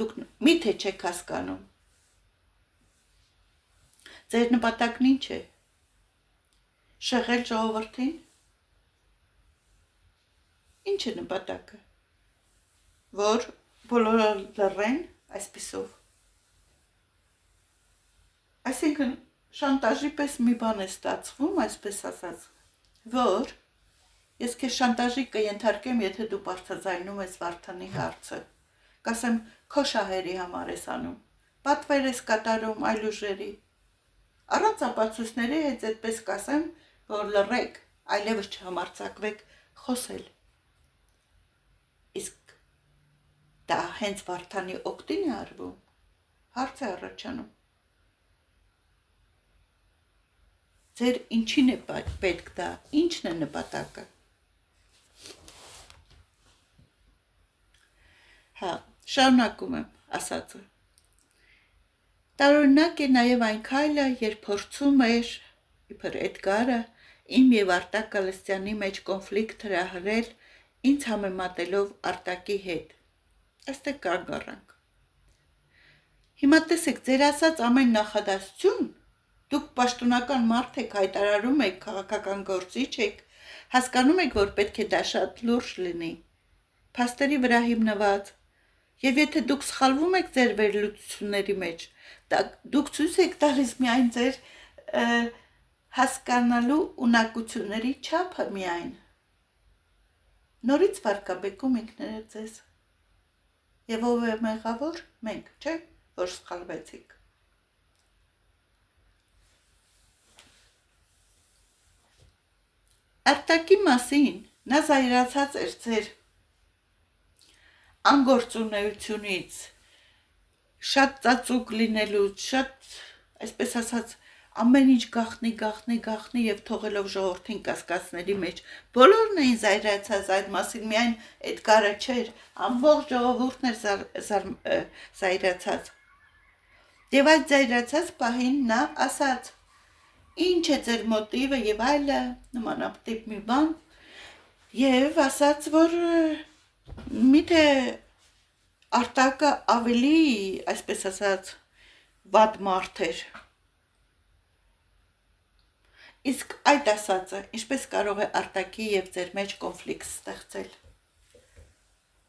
դուք միթե չեք հասկանում, ձեր նպատակն ինչ է, շեղել ժողովրդին, ինչ է նպատակը, որ բոլորը լռեն այսպիսով, այսինքն շանտաժի պես մի բան է ստացվում, այսպես ասած, որ ես քեզ շանտաժի կենթարկեմ, եթե դու բարձրաձայնում ես Վարդանի հարցը, կասեմ քո շահերի համար ես անում, պատվեր ես կատարում այլ ուժերի, առանց ապացույցների հետ այդպես կասեմ, որ լռեք, այլևս չհամարձակվեք խոսել, իսկ դա հենց Վարդանի օգտին է արվում, հարց է առաջանում, ձեր ինչին է պետք դա, ինչն է նպատակը, հա, շարունակում եմ ասածը, տարօրինակ է նաև այն քայլը, երբ փորձում էր, իբր Էդգարը, իմ և Արտակ Գալստյանի մեջ կոնֆլիկտ հրահրել, ինձ համեմատելով Արտակի հետ, այստեղ կանգ առանք, հիմա տեսեք, ձեր ասած ամեն նախադասություն, դուք պաշտոնական մարդ եք, հայտարարում եք, քաղաքական գործիչ եք, հասկանում եք, որ պետք է դա շատ լուրջ լինի, փաստերի վրա հիմնված, և եթե դուք սխալվում եք ձեր վերլուծությունների մեջ, դուք ցույց եք տալիս միայն ձեր հասկանալու ունակությունների չափը միայն, նորից վարկաբեկում ինքներդ ձեզ, և ով է մեղավոր, մենք, չէ, որ սխալվեցիք, Արտակի մասին նա զայրացած էր ձեր անգործունեությունից, շատ ծածուկ լինելուց, շատ, այսպես ասած, ամեն ինչ գաղտնի և թողելով ժողովրդին կասկածների մեջ, բոլորն էին զայրացած այդ մասին, միայն Էդգարը չէր, ամբողջ ժողովուրդն էր զայրացած, և այդ զայրացած պահին նա ասաց, ինչ է ձեր մոտիվը և այլը, նմանատիպ մի բան, և ասաց, որ միթե Արտակը ավելի, այսպես ասած, վատ մարդ էր, իսկ այդ ասածը, ինչպես կարող է Արտակի և ձեր մեջ կոնֆլիկտ ստեղծել,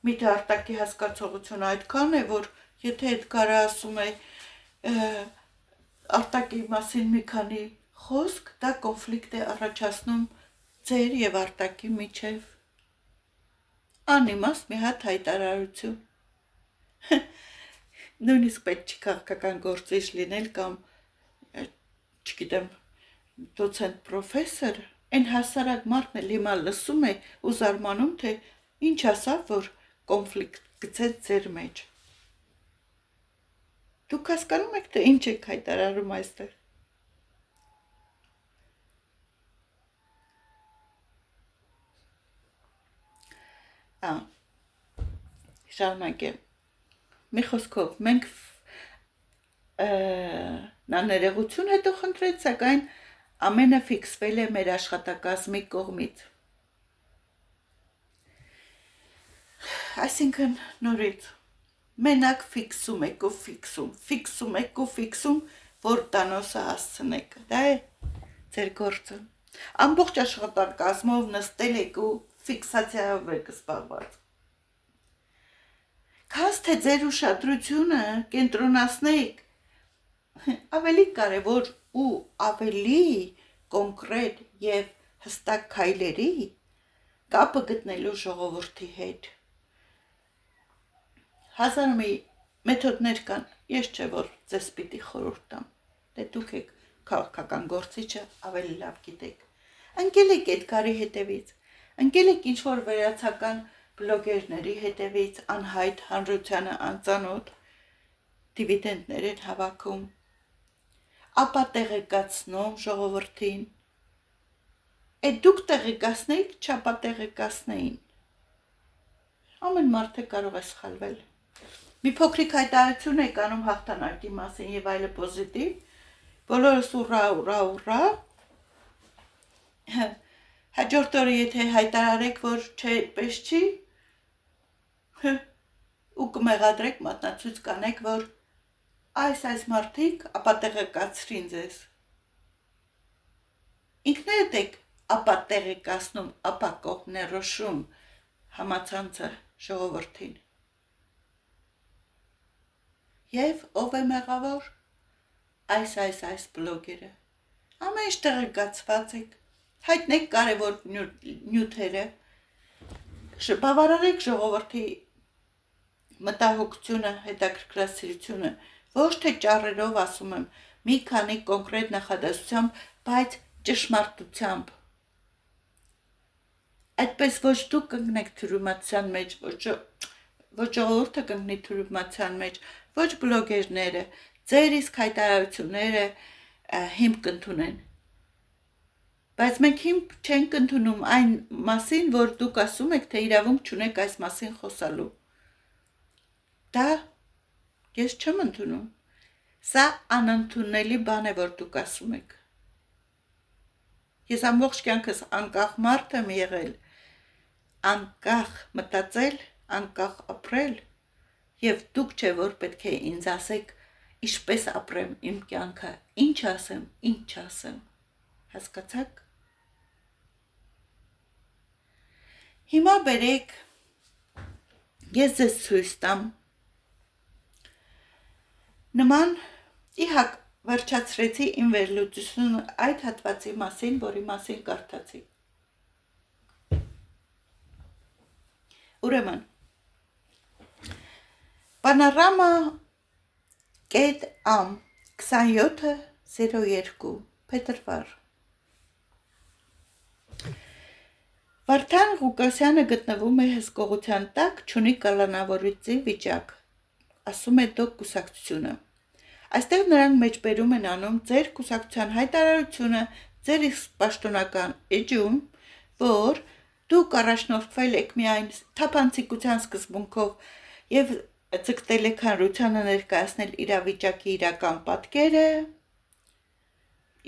միթե Արտակի հասկացողությունը այդքան է, որ եթե Էդգարը ասում է Արտակի մասին մի քանի խոսք, դա կոնֆլիկտ է առաջացնում ձեր և Արտակի միջև, անիմաստ մի հատ հայտարարություն, նույնիսկ պետք չի քաղաքական գործիչ լինել կամ, չգիտեմ, դոցենտ պրոֆեսոր, այն հասարակ մարդն էլ հիմա լսում է ու զարմանում, թե ինչ ասավ, որ կոնֆլիկտ գցեց ձեր մեջ, դուք հասկանում եք, թե ինչ եք հայտարարում այստեղ, շարունակեմ, մի խոսքով, մենք նա ներողություն հետո խնդրեց, սակայն ամենը ֆիքսվել է մեր աշխատակազմի կողմից, այսինքն նորից, մենակ ֆիքսում եք ու ֆիքսում, որ տանոսը հասցնեք, դա է ձեր գործը, ամբողջ աշխատակազմով նստել եք ու ֆիքսացիայով եք զբաղված, քազ թե ձեր ուշադրությունը կենտրոնացնեք ավելի կարևոր ու ավելի կոնկրետ և հստակ քայլերի, կապը գտնելու ժողովրդի հետ, հազար մի մեթոդներ կան, ես չէ, որ ձեզ պիտի խորհուրդ տամ, դե դուք եք քաղաքական գործիչը ավելի լավ գիտեք, ընկել եք Էդգարի հետևից, ընկել եք ինչ-որ վերացական բլոգերների հետևից, անհայտ հանրությանը անծանոթ դիվիդենտներ են հավաքում, ապա տեղեկացնում ժողովրդին, դուք տեղեկացնեիք, չապատեղեկացնեին, ամեն մարդ է կարող է սխալվել, մի փոքրիկ հայտարարություն եք անում հաղթանակի մասին և այլը պոզիտիվ, Բոլորս ուռա, հաջորդ օրը եթե հայտարարեք, որ պես չի, ու կմեղադրեք, մատնացույց կանեք, որ այս մարդիկ ապատեղեկացրին ձեզ։ Ինքներդ եք ապատեղեկացնում, ապակողներոշում համացանցը ժողովրդին։ Եվ ով է մեղավոր։ Այս բլոգերը, ամեն ինչ տեղեկացված եք, հայտնեք կարևոր նյութերը, բավարարեք ժողովրդի մտահոգությունը, հետաքրքրասիրությունը, ոչ թե ճառերով ասում եմ, մի քանի կոնկրետ նախադասությամբ, բայց ճշմարտությամբ։ Այդպես ոչ դուք կընկնեք թյուրիմացության մեջ, ոչ ժողովուրդը կընկնի թյուրիմացության մեջ, ոչ բլոգերները, ձեր իսկ հայտարարությունները հիմք կընդունեն։ Բայց մենք հիմք չենք ընդունում այն մասին, որ դուք ասում եք, թե իրավունք չունեք այս մասին խոսալու։ Դա ես չեմ ընդունում։ Սա անընդունելի բան է, որ դուք ասում եք։ Ես ամբողջ կյանքս անկախ մարդ եմ եղել, անկախ մտածել, անկախ ապրել, եւ դուք չէ, որ պետք է ինձ ասեք, ինչպես ապրեմ իմ կյանքը, ինչ ասեմ, ինչ չասեմ, հասկացաք։ Հիմա բերեք, ես ձեզ ցույց տամ, նման իհակ վերջացրեցի իմ վերլուծությունը այդ հատվածի մասին, որի մասին կարդացի։ Ուրեմն, Panorama.am 2702 փետրվար Վարդան Ղուկասյանը գտնվում է հսկողության տակ, չունի կալանավորիչի վիճակ, ասում է դոկ կուսակցությունը։ Այստեղ նրանք մեջբերում են անում ձեր կուսակցության հայտարարությունը, ձեր իսկ պաշտոնական էջում, որ դուք առաջնորդվել եք միայն թափանցիկության սկզբունքով եւ ձգտել եք հանրությանը ներկայացնել իրավիճակի իրական պատկերը։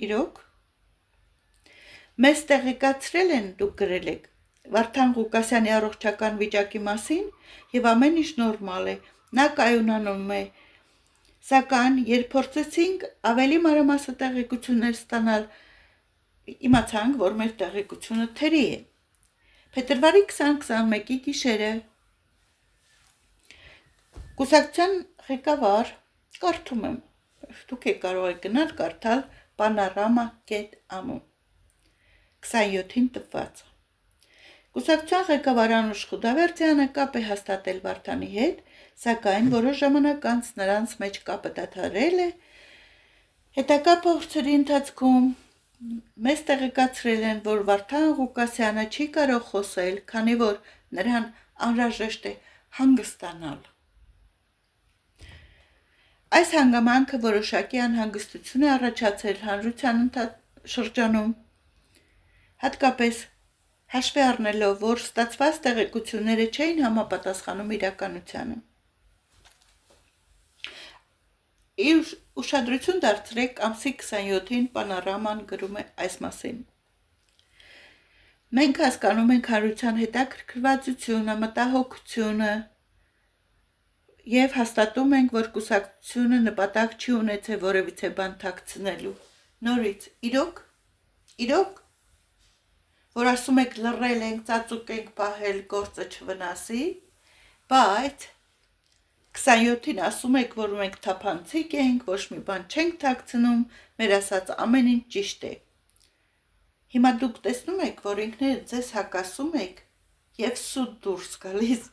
Իրոք մեզ տեղեկացրել են, դուք գրել եք Վարդան Ղուկասյանի առողջական վիճակի մասին եւ ամեն ինչ նորմալ է, նա կայունանում է, սակայն երբ փորձեցինք ավելի մանրամասն տեղեկություններ ստանալ, իմացանք, որ մեր տեղեկությունը թերի է։ Փետրվարի 20-21-ի գիշերը կուսակցության ղեկավար, կարդում եմ, դուք եք կարող եք գնալ կարդալ Panorama.am 27-ին տպված։ Կուսակցության ղեկավար Անուշ Խուդավերդյանը կապ է հաստատել Վարդանի հետ, սակայն որոշ ժամանակ անց նրանց մեջ կապը դադարել է։ Հետագա փորձերի ընթացքում մեզ տեղեկացրել են, որ Վարդան Ղուկասյանը չի կարող խոսել, քանի որ նրան անհրաժեշտ է հանգստանալ։ Այս հանգամանքը որոշակի անհանգստություն է առաջացել հանրության շրջանում, հատկապես հաշվի առնելով, որ ստացված տեղեկությունները չէին համապատասխանում իրականությանը։ Ուշադրություն դարձրեք ամսի 27-ին Panorama-ն գրում է այս մասին։ Մենք հասկանում ենք հանրության հետաքրքրվածությունը, մտահոգությունը եւ հաստատում ենք, որ կուսակցությունը նպատակ չի ունեցել որևիցե բան թաքցնելու։ Նորից, իրոք, որ ասում եք լռել ենք, ծածուկ ենք պահել, գործը չվնասի, բայց 27-ին ասում եք, որ մենք թափանցիկ ենք, ոչ մի բան չենք թաքցնում, մեր ասած ամեն ինչ ճիշտ է։ Հիմա դուք տեսնում եք, որ ինքներդ ձեզ հակասում եք եւ սուտ դուրս գալիս։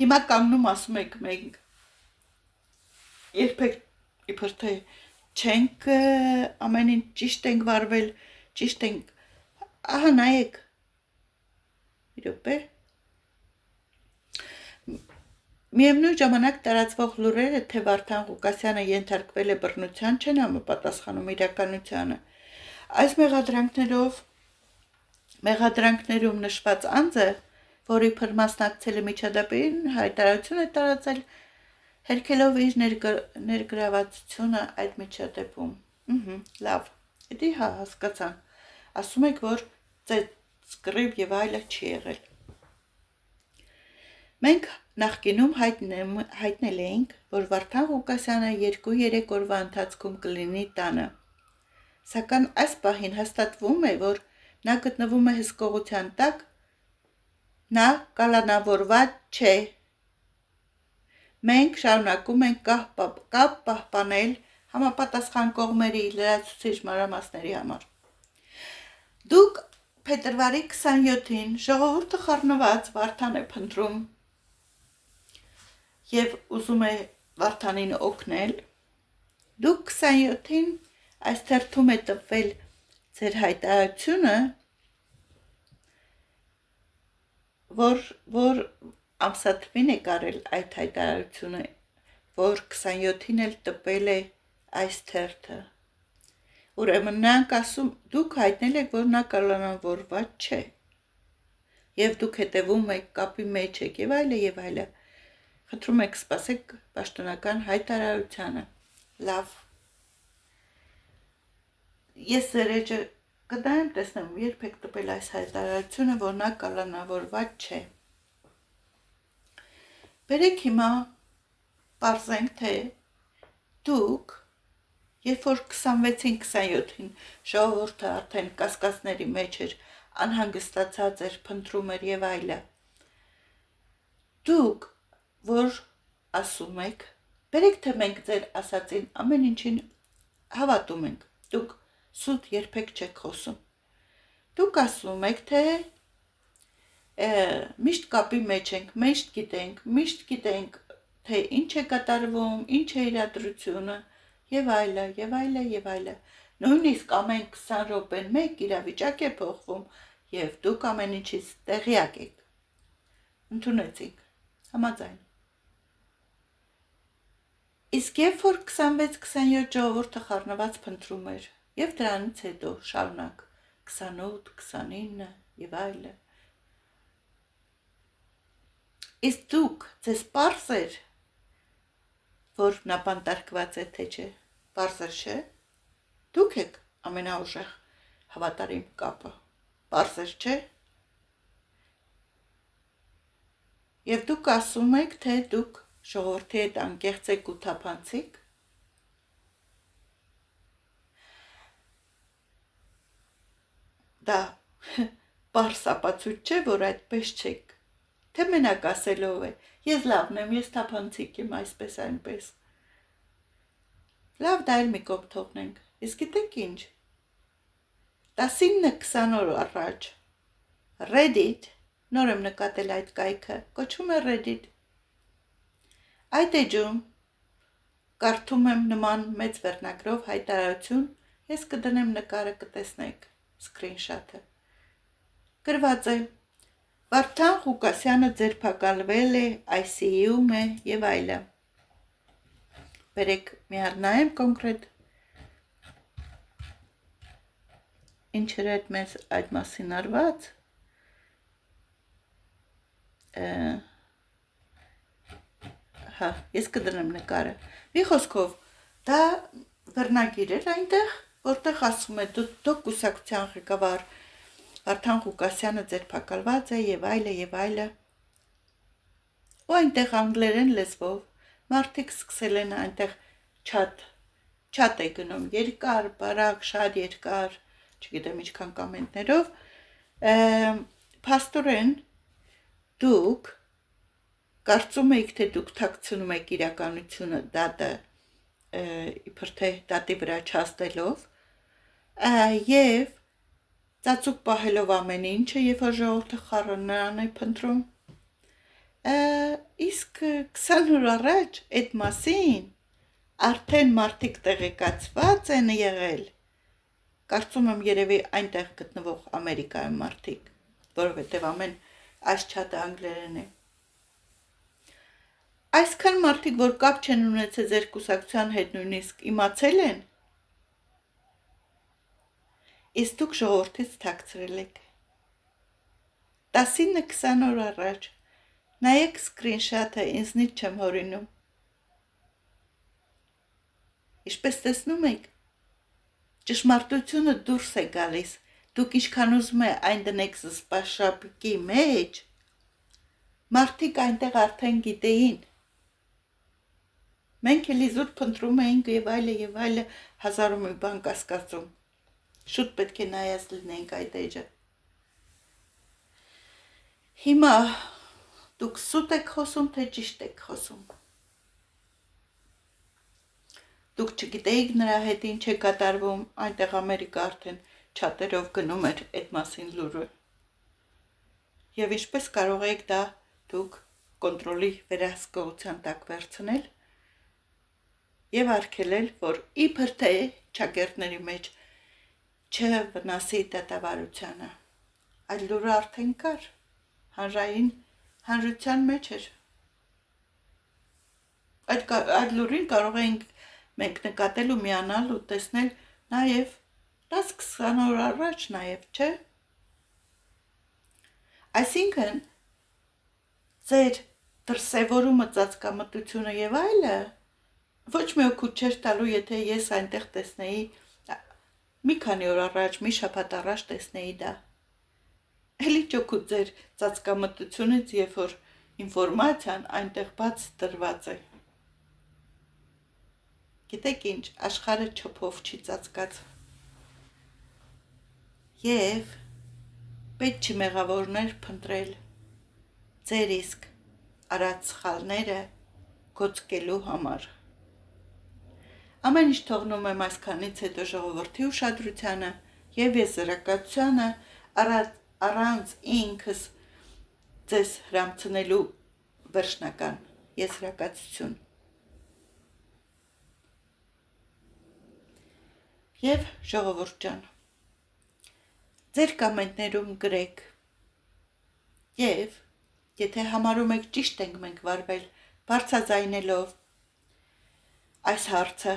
Հիմա կանգնում ասում եք մենք երբեք իբր թե չենք ամեն ինչ ճիշտ ենք վարվել, ճիշտ ենք, ահա նայեք, իրոք է, միևնույն ժամանակ տարածվող լուրերը, թե Վարդան Ղուկասյանը ենթարկվել է բռնության, չեն համապատասխանում իրականությանը։ Այս մեղադրանքներում նշված անձը, որի փր մասնակցել է միջադեպին, հայտարարություն է տարածել հերքելով իր ներգրավվածությունը այդ միջադեպում։ Լավ, էդի հա հասկացանք, ասում եք, որ ծեծ կռիվ և այլը չի եղել։ Մենք նախկինում հայտնել էինք, որ Վարդան Ղուկասյանը 2-3 օրվա ընթացքում կլինի տանը, սակայն այս պահին հաստատվում է, որ նա գտնվում է հսկողության տակ, նա կալանավորված չէ։ Մենք շարունակում ենք կապ պահպանել համապատասխան կողմերի լրացուցիչ մանրամասների համար։ Դուք փետրվարի 27-ին ժողովուրդը խառնված Վարդան է փնտրում և ուզում է Վարդանին օգնել։ Դուք 27-ին այս թերթում է տպվել ձեր հայտարարությունը, որ ամսաթվին եք արել այդ հայտարարությունը, որ 27-ին էլ տպել է այս թերթը։ Ուրեմն դուք հայտնել եք, որ նա կալանավորված չէ, և դուք հետևում եք, կապի մեջ եք և այլը և այլը։ Խնդրում եք սպասեք պաշտոնական հայտարարությանը։ Լավ։ Ես ձեր էջը կդայեմ, տեսնեմ, երբ եք տպել այս հայտարարությունը, որ նա կալանավորված չէ։ Բերեք հիմա պարզենք, թե դուք, երբ որ 26-ին 27-ին ժողովուրդը արդեն կասկածների մեջ էր, անհանգստացած էր, փնտրում էր և այլը, դուք, որ ասում եք, բերեք թե մենք ձեր ասածին ամեն ինչին հավատում ենք, դուք սուտ երբեք չեք խոսում, դուք ասում եք, թե միշտ կապի մեջ ենք, միշտ գիտենք, թե ինչ է կատարվում, ինչ է իրադրությունը և այլը, և այլը, և այլը, նույնիսկ ամեն 20 րոպեն մեկ իրավիճակ է փոխվում և դուք ամեն ինչից տեղյակ եք, ընդունեցինք, համաձայն։ Իսկ երբ որ 26-27 ժողովուրդը խառնված փնտրում էր, և դրանից հետո շարունակ 28, 29 և այլը, իսկ դուք ձեզ պարզ էր, որ նա բանտարկված է, թե չէ, պարզ էր, չէ, դուք եք ամենաուժեղ հավատարիմ կապը, պարզ էր, չէ, և դուք ասում եք, թե դուք ժողովրդի հետ անկեղծ եք ու թափանցիկ, դա պարզ ապացույց չէ, որ այդպես չեք, թե մենակ ասելով է, ես լավն եմ, ես թափանցիկ եմ, այսպես այնպես, լավ դա էլ մի կողմ թողնենք, իսկ գիտեք ինչ, 19-20 օր առաջ Reddit, նոր եմ նկատել այդ կայքը, կոչվում է Reddit, այդ էջում կարդում եմ նման մեծ վերնագրով հայտարարություն, ես կդնեմ նկարը կտեսնեք, սկրինշոթը, գրված է, Վարդան Ղուկասյանը ձերբակալվել է, ICU-ում է և այլը, բերեք միար նայեմ կոնկրետ, ինչեր այդ մեզ այդ մասին արված, հա, ես կդնեմ նկարը, մի խոսքով, դա վերնագիր էր այնտեղ, որտեղ ասում է դուք կուսակցության ղեկավար Վարդան Ղուկասյանը ձերբակալված է և այլը, ու այնտեղ անգլերեն լեզվով մարդիկ սկսել են այնտեղ չատ է գնում, երկար, բարակ, շատ երկար, չգիտեմ ինչքան կամենտներով, փաստորեն դուք կարծում էիք, թե դուք թաքցնում եք իրականությունը դատը, իբր թե դատի վրա չհասնելով, և ծածուկ պահելով ամեն ինչը, երբ որ ժողովուրդը խառնան է փնտրում, իսկ 20 օր առաջ այդ մասին արդեն մարդիկ տեղեկացված են եղել, կարծում եմ երևի այնտեղ գտնվող Ամերիկայում մարդիկ, որովհետև ամեն այս չաթը անգլերեն է, այսքան մարդիկ, որ կապ չեն ունեցել ձեր կուսակցության հետ նույնիսկ իմացել են, իսկ դուք ժողովրդից թաքցրել եք, 19-20 օր առաջ, նայեք սկրինշոթը ինձնից չեմ հորինում, Ինչպես տեսնում եք, ճշմարտությունը դուրս է գալիս, դուք ինչքան ուզում եք այն դնեք զսպաշապիկի մեջ, մարդիկ այնտեղ արդեն գիտեին, մենք էլի զուտ փնտրում էինք եւ այլը, հազար ու մի բան կասկածում, շուտ պետք է նայած լինենք այդ էջը, հիմա դուք սուտ եք խոսում, թե ճիշտ եք խոսում, դուք չգիտեիք նրա հետ ինչ է կատարվում, այնտեղ Ամերիկա արդեն չաթերով գնում էր այդ մասին լուրը։ Եվ ինչպես կարող եք դա դուք կոնտրոլի վերահսկողության տակ վերցնել եւ արգելել, որ իբր թե ճակերտների մեջ չվնասի դատավարությանը։ Այդ լուրը արդեն կար, հանրության մեջ էր։ Այդ լուրին կարող ենք մենք նկատել ու միանալ ու տեսնել նաև 10-20 օր առաջ նաև, չէ՞։ Այսինքն ձեր դրսևորումը, ծածկամտությունը եւ այլը ոչ մի օգուտ չէր տալու, եթե ես այնտեղ տեսնեի մի քանի օր առաջ, մի շաբաթ առաջ տեսնեի դա։ Էլի ճոքուտ ձեր ծածկամտությունից, երբ որ ինֆորմացիան այնտեղ բաց դրված է։ Գիտեք ինչ, աշխարհը չափով չի ծածկած։ Եվ պետք չի մեղավորներ փնտրել ձեր իսկ արած սխալները գոծկելու համար։ Ամեն ինչ թողնում եմ այսքանից հետո ժողովրդի ուշադրությանը եւ եզրակացությանը առանց ինքս ձեզ հրամցնելու վերջնական եզրակացություն։ Եվ ժողովուրդ ջան, ձեր կոմենտներում գրեք եւ եթե համարում եք ճիշտ ենք մենք վարվել բարձրաձայնելով այս հարցը,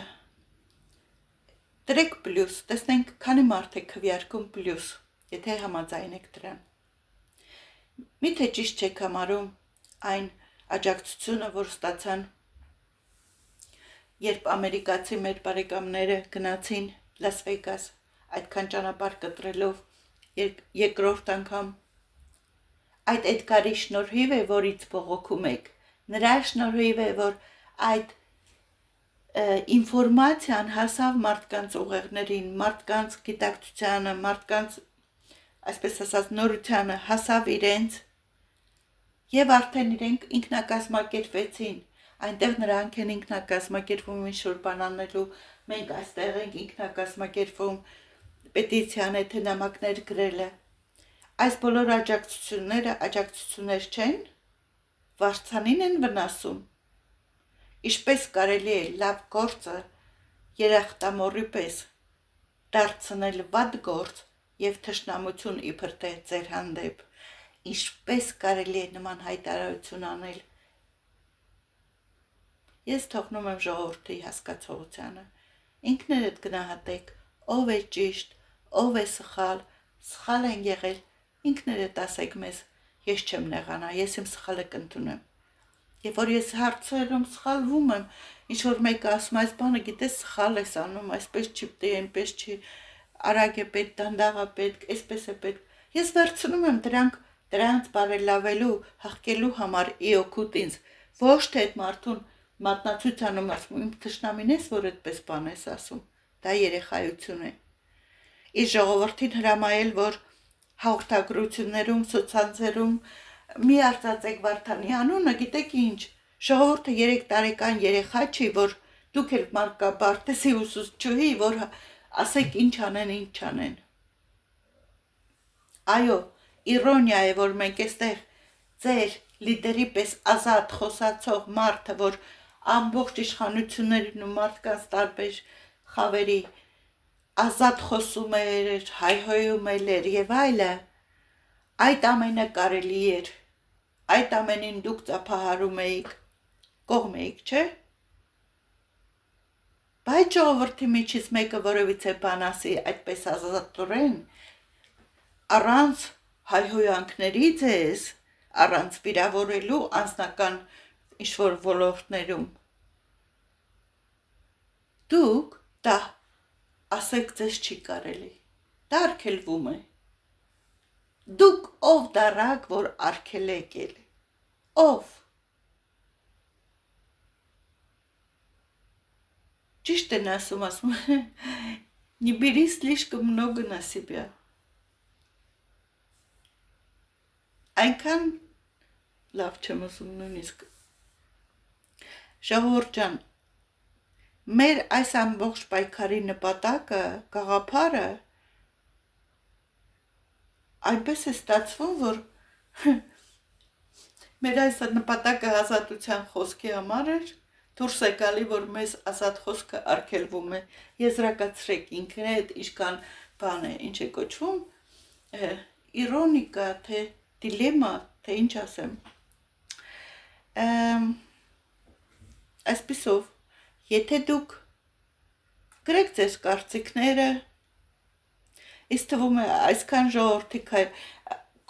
դրեք պլյուս, տեսնենք քանի մարդ է քվեարկում պլյուս, եթե համաձայն եք դրան։ Միթե ճիշտ չեք համարում այն աջակցությունը, որ ստացան, երբ ամերիկացի մեր բարեկամները գնացին Լաս Վեգաս, այդքան ճանապարհ կտրելով երկրորդ անգամ, այդ Էդգարի շնորհիվ է, որից բողոքում եք, նրա շնորհիվ է, որ այդ ինֆորմացիան հասավ մարդկանց ուղեղներին, մարդկանց գիտակցությանը, մարդկանց, այսպես ասած, նորությանը հասավ իրենց եւ արդեն իրենք ինքնակազմակերպվեցին, այնտեղ նրանք են ինքնակազմակերպվում ինչ-որ բան անելու, մենք այստեղ ենք ինքնակազմակերպվում, պետիցիան է թե նամակներ գրելը, այս բոլոր աջակցություններ չեն, վարձանին են վնասում, ինչպես կարելի է լավ գործը երախտամոռի պես դարձնել վատ գործ եւ թշնամություն իբր թե ձեր հանդեպ, ինչպես կարելի է նման հայտարարություն անել։ Ես թողնում եմ ժողովրդի հասկացողությանը, ինքներդ գնահատեք, ով է ճիշտ, ով է սխալ են եղել, ինքներդ ասեք մեզ, ես չեմ նեղանա, ես իմ սխալը կընդունեմ։ Երբ որ ես հարցերում սխալվում եմ, ինչ-որ մեկը ասում այս բանը գիտես սխալ ես անում, այսպես չի պետք, այնպես չի, արագ է պետք, դանդաղ է պետք, այսպես է պետք։ Ես վերցնում եմ դրանց բարելավելու, հղկելու համար իօգուտ ինձ, ոչ թե այդ մարդուն մատնացույցանում ասում, իմ թշնամին ես, որ այդպես բան ես ասում, դա երեխայություն է։ Իսկ ժողովրդին հրամայել, որ հաղորդագրություններում, սոցցանցերում մի արծացեք Վարդանի անունը, գիտեք ինչ, ժողովուրդը 3 տարեկան երեխա չի, որ դուք էլ մարկաբարտեսի ուսուցչուհի, որ ասեք ինչ անեն։ Այո, իրոնիա է, որ մենք այստեղ ձեր լիդերի պես ազատ խոսացող մարդը, որ ամբողջ իշխանություններին ու մարդկանց տարբեր խավերի ազատ խոսում էր, հայհոյում էր եւ այլը, այդ ամենը կարելի էր, այդ ամենին դուք ծափահարում էիք, կողմ էիք, չէ՞։ Բայց ժողովրդի միջից մեկը որևիցե բան ասի այդպես ազատորեն, առանց հայհոյանքների ձեզ, առանց վիրավորելու անձնական ինչ-որ ոլորտներում, Դուք դա ասեք ձեզ չի կարելի, դա արգելվում է, դուք ով դարակ, որ արգելեք էլ, ով, ճիշտ են ասում, не бери слишком много на себя, այնքան լավ չեմ ասում նույնիսկ, ժողովուրդ ջան, մեր այս ամբողջ պայքարի նպատակը, գաղափարը այնպես է ստացվում, որ մեր այս նպատակը ազատության խոսքի համար էր, դուրս է գալի, որ մեզ ազատ խոսքը արգելվում է, եզրակացրեք ինքներդ ինչքան բան է, ինչ է կոչվում, իրոնիկա, թե դիլեմա, թե ինչ ասեմ, այսպիսով, եթե դուք գրեք ձեզ կարծիքները, ինձ թվում է այսքան ժողովրդի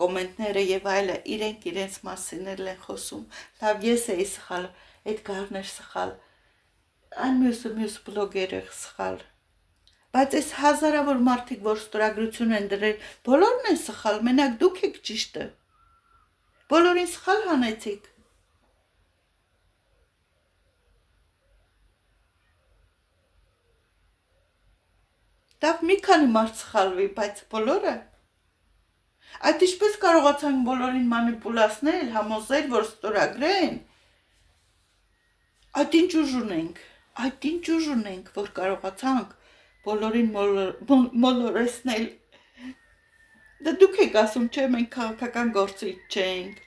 կոմենտները եւ այլը իրենք իրենց մասին են խոսում, լավ ես էի սխալ, Էդգարն էր սխալ, այն մյուս բլոգերը սխալ, բայց այս հազարավոր մարդիկ, որ ստորագրություն են դրել, բոլորն են սխալ, մենակ դուք եք ճիշտը, բոլորին սխալ հանեցիք, Դավ մի քանի մարդ սխալվի, բայց բոլորը, այդ ինչպես կարողացանք բոլորին մանիպուլացնել, համոզել, որ ստորագրեն, այդ ինչ ուժ ունենք, որ կարողացանք բոլորին մոլորեցնել, դա դուք եք ասում, չէ, մենք քաղաքական գործիչ չենք,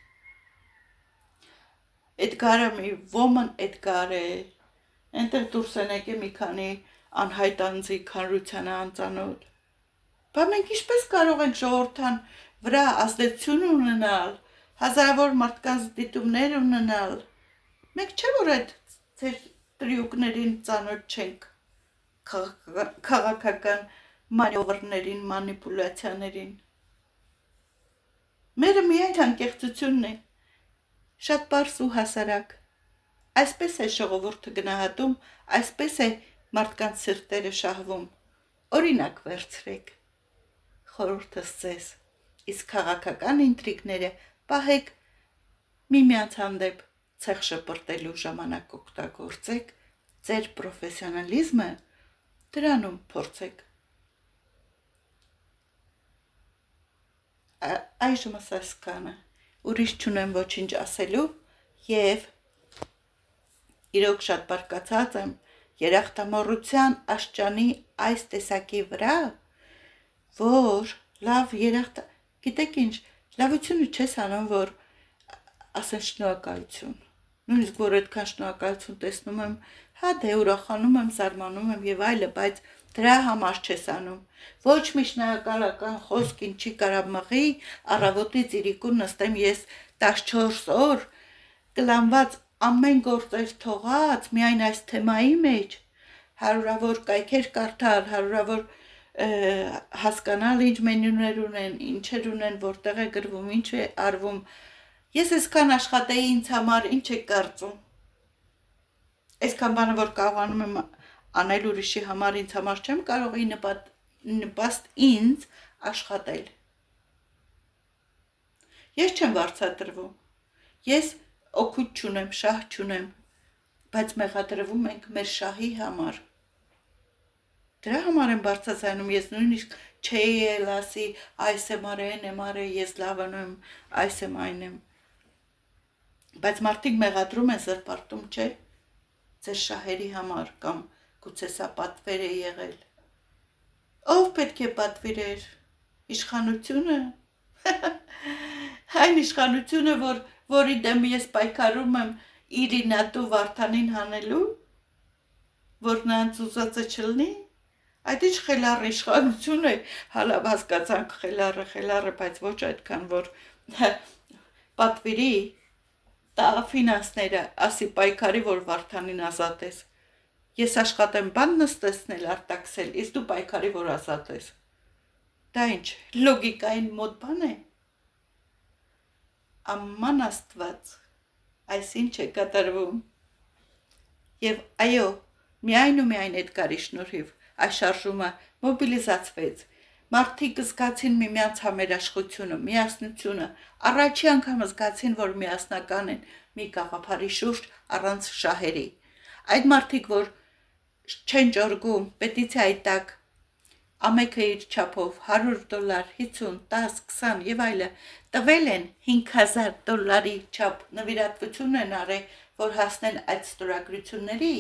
Էդգարը մի ոմն Էդգար է, այնտեղ դուրս են եկել մի քանի անհայտ անձի քանրությանը անծանոթ, բայց մենք ինչպես կարող ենք ժողովրդան վրա ազդեցություն ունենալ, հազարավոր մարդկանց դիտումներ ունենալ, մենք չէ որ այդ ձեր տրյուկներին ծանոթ չենք, քաղաքական մանևրներին, մանիպուլյացիաներին, մերը միայն անկեղծությունն է, շատ պարզ ու հասարակ, այսպես է ժողովուրդը գնահատում, այսպես է մարդկանց սրտերը շահվում, օրինակ վերցրեք, խորհուրդս ձեզ, իսկ քաղաքական ինտրիգները պահեք միմյանց հանդեպ ցեղ շպրտելու ժամանակ օգտագործեք, ձեր պրոֆեսիոնալիզմը դրանում փորձեք։ Այժմ ասկանը, ուրիշ չունեմ ոչինչ ասելու և իրոք շատ բարկացած եմ երախտամոռության աշճանի այս տեսակի վրա, որ լավ գիտեք ինչ, լավությունը չես անում, որ ասեն շնորհակալություն, նույնիսկ որ այդքան շնորհակալություն տեսնում եմ, հա դե ուրախանում եմ, զարմանում եմ եւ այլը, բայց դրա համար չես անում, ոչ մի շնորհակալական խոսք ինչի կարա մղի, առավոտից իրիկուն նստեմ ես 14 օր, կլանված ամեն գործեր թողած, միայն այս թեմայի մեջ, հարյուրավոր կայքեր կարդալ, հարյուրավոր հասկանալ ինչ մենյուներ ունեն, ինչեր ունեն, որտեղ է գրվում, ինչ է արվում, ես այսքան աշխատեի ինձ համար, ինչ է կարծում, այսքան բանը, որ կարողանում եմ անել ուրիշի համար, ինձ համար չեմ կարող նպաստ ինձ աշխատել, ես չեմ վարձատրվում, ես օգուտ չունեմ, շահ չունեմ, բայց մեղադրվում ենք մեր շահի համար, դրա համար եմ բարձրացնում, ես նույնիսկ չէի էլ ասի, այս եմ արել, ես լավն եմ, այս եմ, այն եմ, բայց մարդիկ մեղադրում են զրպարտում, չէ, ձեր շահերի համար, կամ գուցե սա պատվեր է եղել, ով պետք է պատվիրեր, իշխանությունը, այն իշխանությունը, որի դեմ ես պայքարում եմ իրինատու Վարդանին հանելու, որ նրանց ուզածը չլինի, այդ ինչ խելառ իշխանություն է, հալավ հասկացանք խելառը, բայց ոչ այդքան, որ պատվիրի, տա ֆինանսները, ասի պայքարի, որ Վարդանին ազատես, ես աշխատեմ բան նստեցնել, արտաքսել, իսկ դու պայքարի, որ ազատես, դա ինչ, լոգիկային մոտ բան է, Աման Աստված, այս ինչ է կատարվում, և այո, Միայն ու միայն Էդգարի շնորհիվ այս շարժումը մոբիլիզացվեց։ Մարդիկ զգացին միմյանց համերաշխությունը, միասնությունը, առաջի անգամ զգացին, որ միասնական են մի գաղափարի շուրջ առանց շահերի։ Այդ մարդիկ, որ չեն ճորգում պետիցիայի տակ ամենքը իր չափով $100, 50, 10, 20 եւ այլը տվել են $5,000 չափ նվիրատվություն են արել, որ հասնեն այդ ստորագրությունների,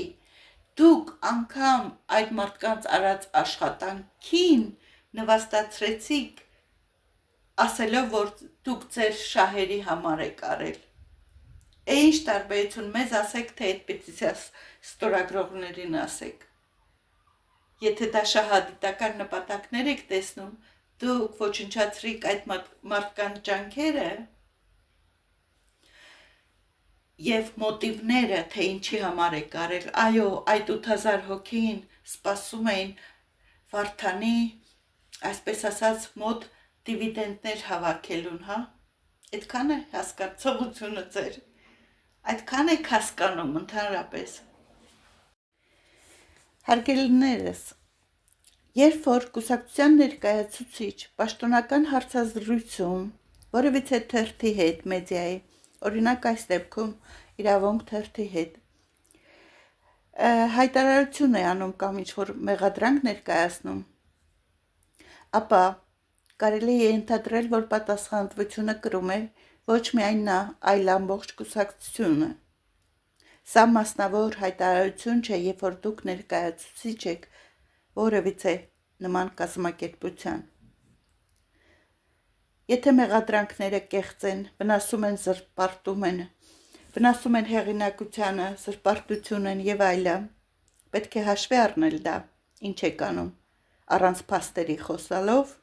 դուք անգամ այդ մարդկանց արած աշխատանքին նվաստացրեցիք, ասելով, որ դուք ձեր շահերի համար եք արել։ Ինչ տարբերություն մեզ ասեք, թե այդ պետիցիա ստորագրողներին ասեք։ Եթե դա շահադիտական նպատակներ եք տեսնում, դուք ոչնչացրիք այդ մարդկանց ջանքերը եւ մոտիվները, թե ինչի համար եք արել։ Այո, այդ 8000 հոգին սպասում էին Վարդանի, այսպես ասած, մոտ դիվիդենդներ հավաքելուն, հա։ Այդքան է հասկացողությունը ձեր։ Այդքան եք հասկանում ընդհանրապես։ Հարգելիներս, երբ որ կուսակցության ներկայացուցիչ պաշտոնական հարցազրույցում որևիցե թերթի հետ մեդիայի, օրինակ այս դեպքում Իրավունք թերթի հետ, հայտարարություն է անում կամ ինչ-որ մեղադրանք ներկայացնում, ապա կարելի է ենթադրել, որ պատասխանատվությունը կրում է ոչ միայն նա, այլ ամբողջ կուսակցությունը։ Սա մասնավոր հայտարարություն չէ, երբ որ դուք ներկայացուցիչ եք որևիցե նման կազմակերպության։ Եթե մեղադրանքները կեղծ են, վնասում են, զրպարտում են, վնասում են հեղինակությանը, զրպարտություն են եւ այլը, պետք է հաշվի առնել դա, ինչ եք անում, առանց փաստերի խոսալով,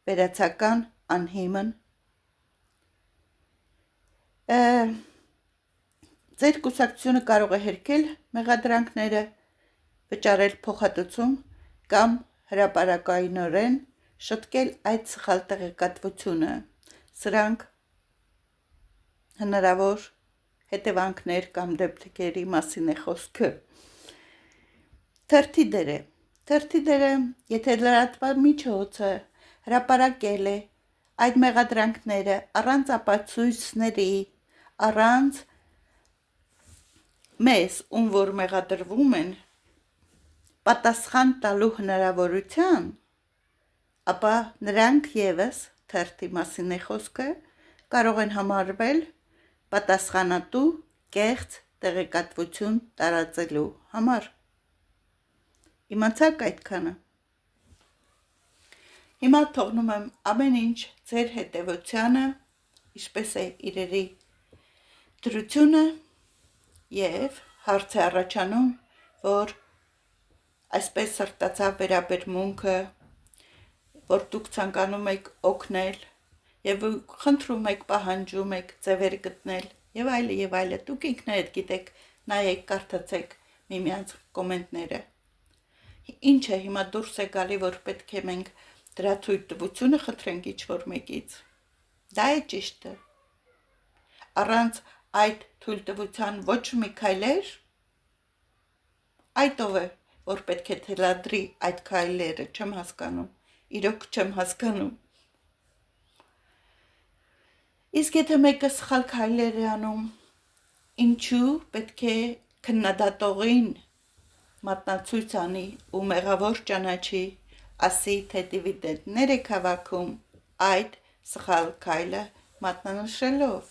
վերացական, անհիմն։ Ձեր կուսակցությունը կարող է հերքել մեղադրանքները, վճարել փոխհատուցում կամ հրապարակայնորեն շտկել այդ սխալ տեղեկատվությունը։ Սրանք հնարավոր հետևանքներ կամ դեպքերի մասին է խոսքը։ Թերթի դերը, եթե լրատվամիջոցը հրապարակել է այդ մեղադրանքները առանց ապացույցների, առանց մեզ, ում որ մեղադրվում են, պատասխան տալու հնարավորության, ապա նրանք ևս, թերթի մասին է խոսքը, կարող են համարվել պատասխանատու կեղծ տեղեկատվություն տարածելու համար։ Իմացաք այդքանը։ Հիմա թողնում եմ ամեն ինչ ձեր հետևությանը, ինչպես է իրերի դրությունը եւ հարց է առաջանում, որ այսպես սրտացավ վերաբերմունքը, որ դուք ցանկանում եք օգնել եւ խնդրում եք, պահանջում եք ձևեր գտնել եւ այլը, դուք ինքներդ գիտեք, նայեք, կարդացեք միմյանց կոմենտները։ Ինչ է հիմա դուրս է գալի, որ պետք է մենք դրա թույլտվությունը խնդրենք ինչ-որ մեկից։ Դա է ճիշտը։ Առանց այդ թույլտվության ոչ մի քայլեր, այդ ով է, որ պետք է թելադրի այդ քայլերը, չեմ հասկանում, իրոք չեմ հասկանում։ Իսկ եթե մեկը սխալ քայլեր է անում, ինչու պետք է քննադատողին մատնացույց անի ու մեղավոր ճանաչի, ասի, թե դիվիդենդներ եք հավաքում այդ սխալ քայլը մատնանշելով։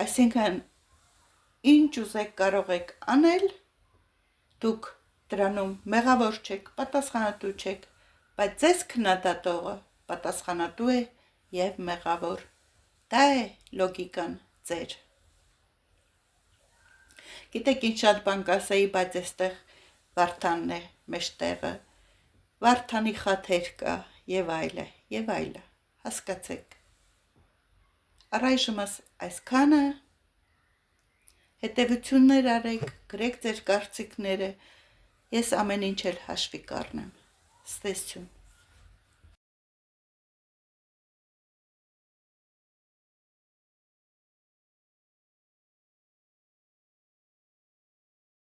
Այսինքն, ինչ ուզեք կարող եք անել, դուք դրանում մեղավոր չեք, պատասխանատու չեք, բայց ձեզ քննադատողը պատասխանատու է եւ մեղավոր։ Դա է լոգիկան ձեր։ Գիտեք, ինչ շատ բան կասեի, բայց այստեղ Վարդանն է մեջտեղը, Վարդանի խաթեր կա եւ այլը, հասկացեք։ Առայժմս այսքանը, հետևություններ արեք, գրեք ձեր կարծիքները, ես ամեն ինչ էլ հաշվի կառնեմ։ Ստեսություն։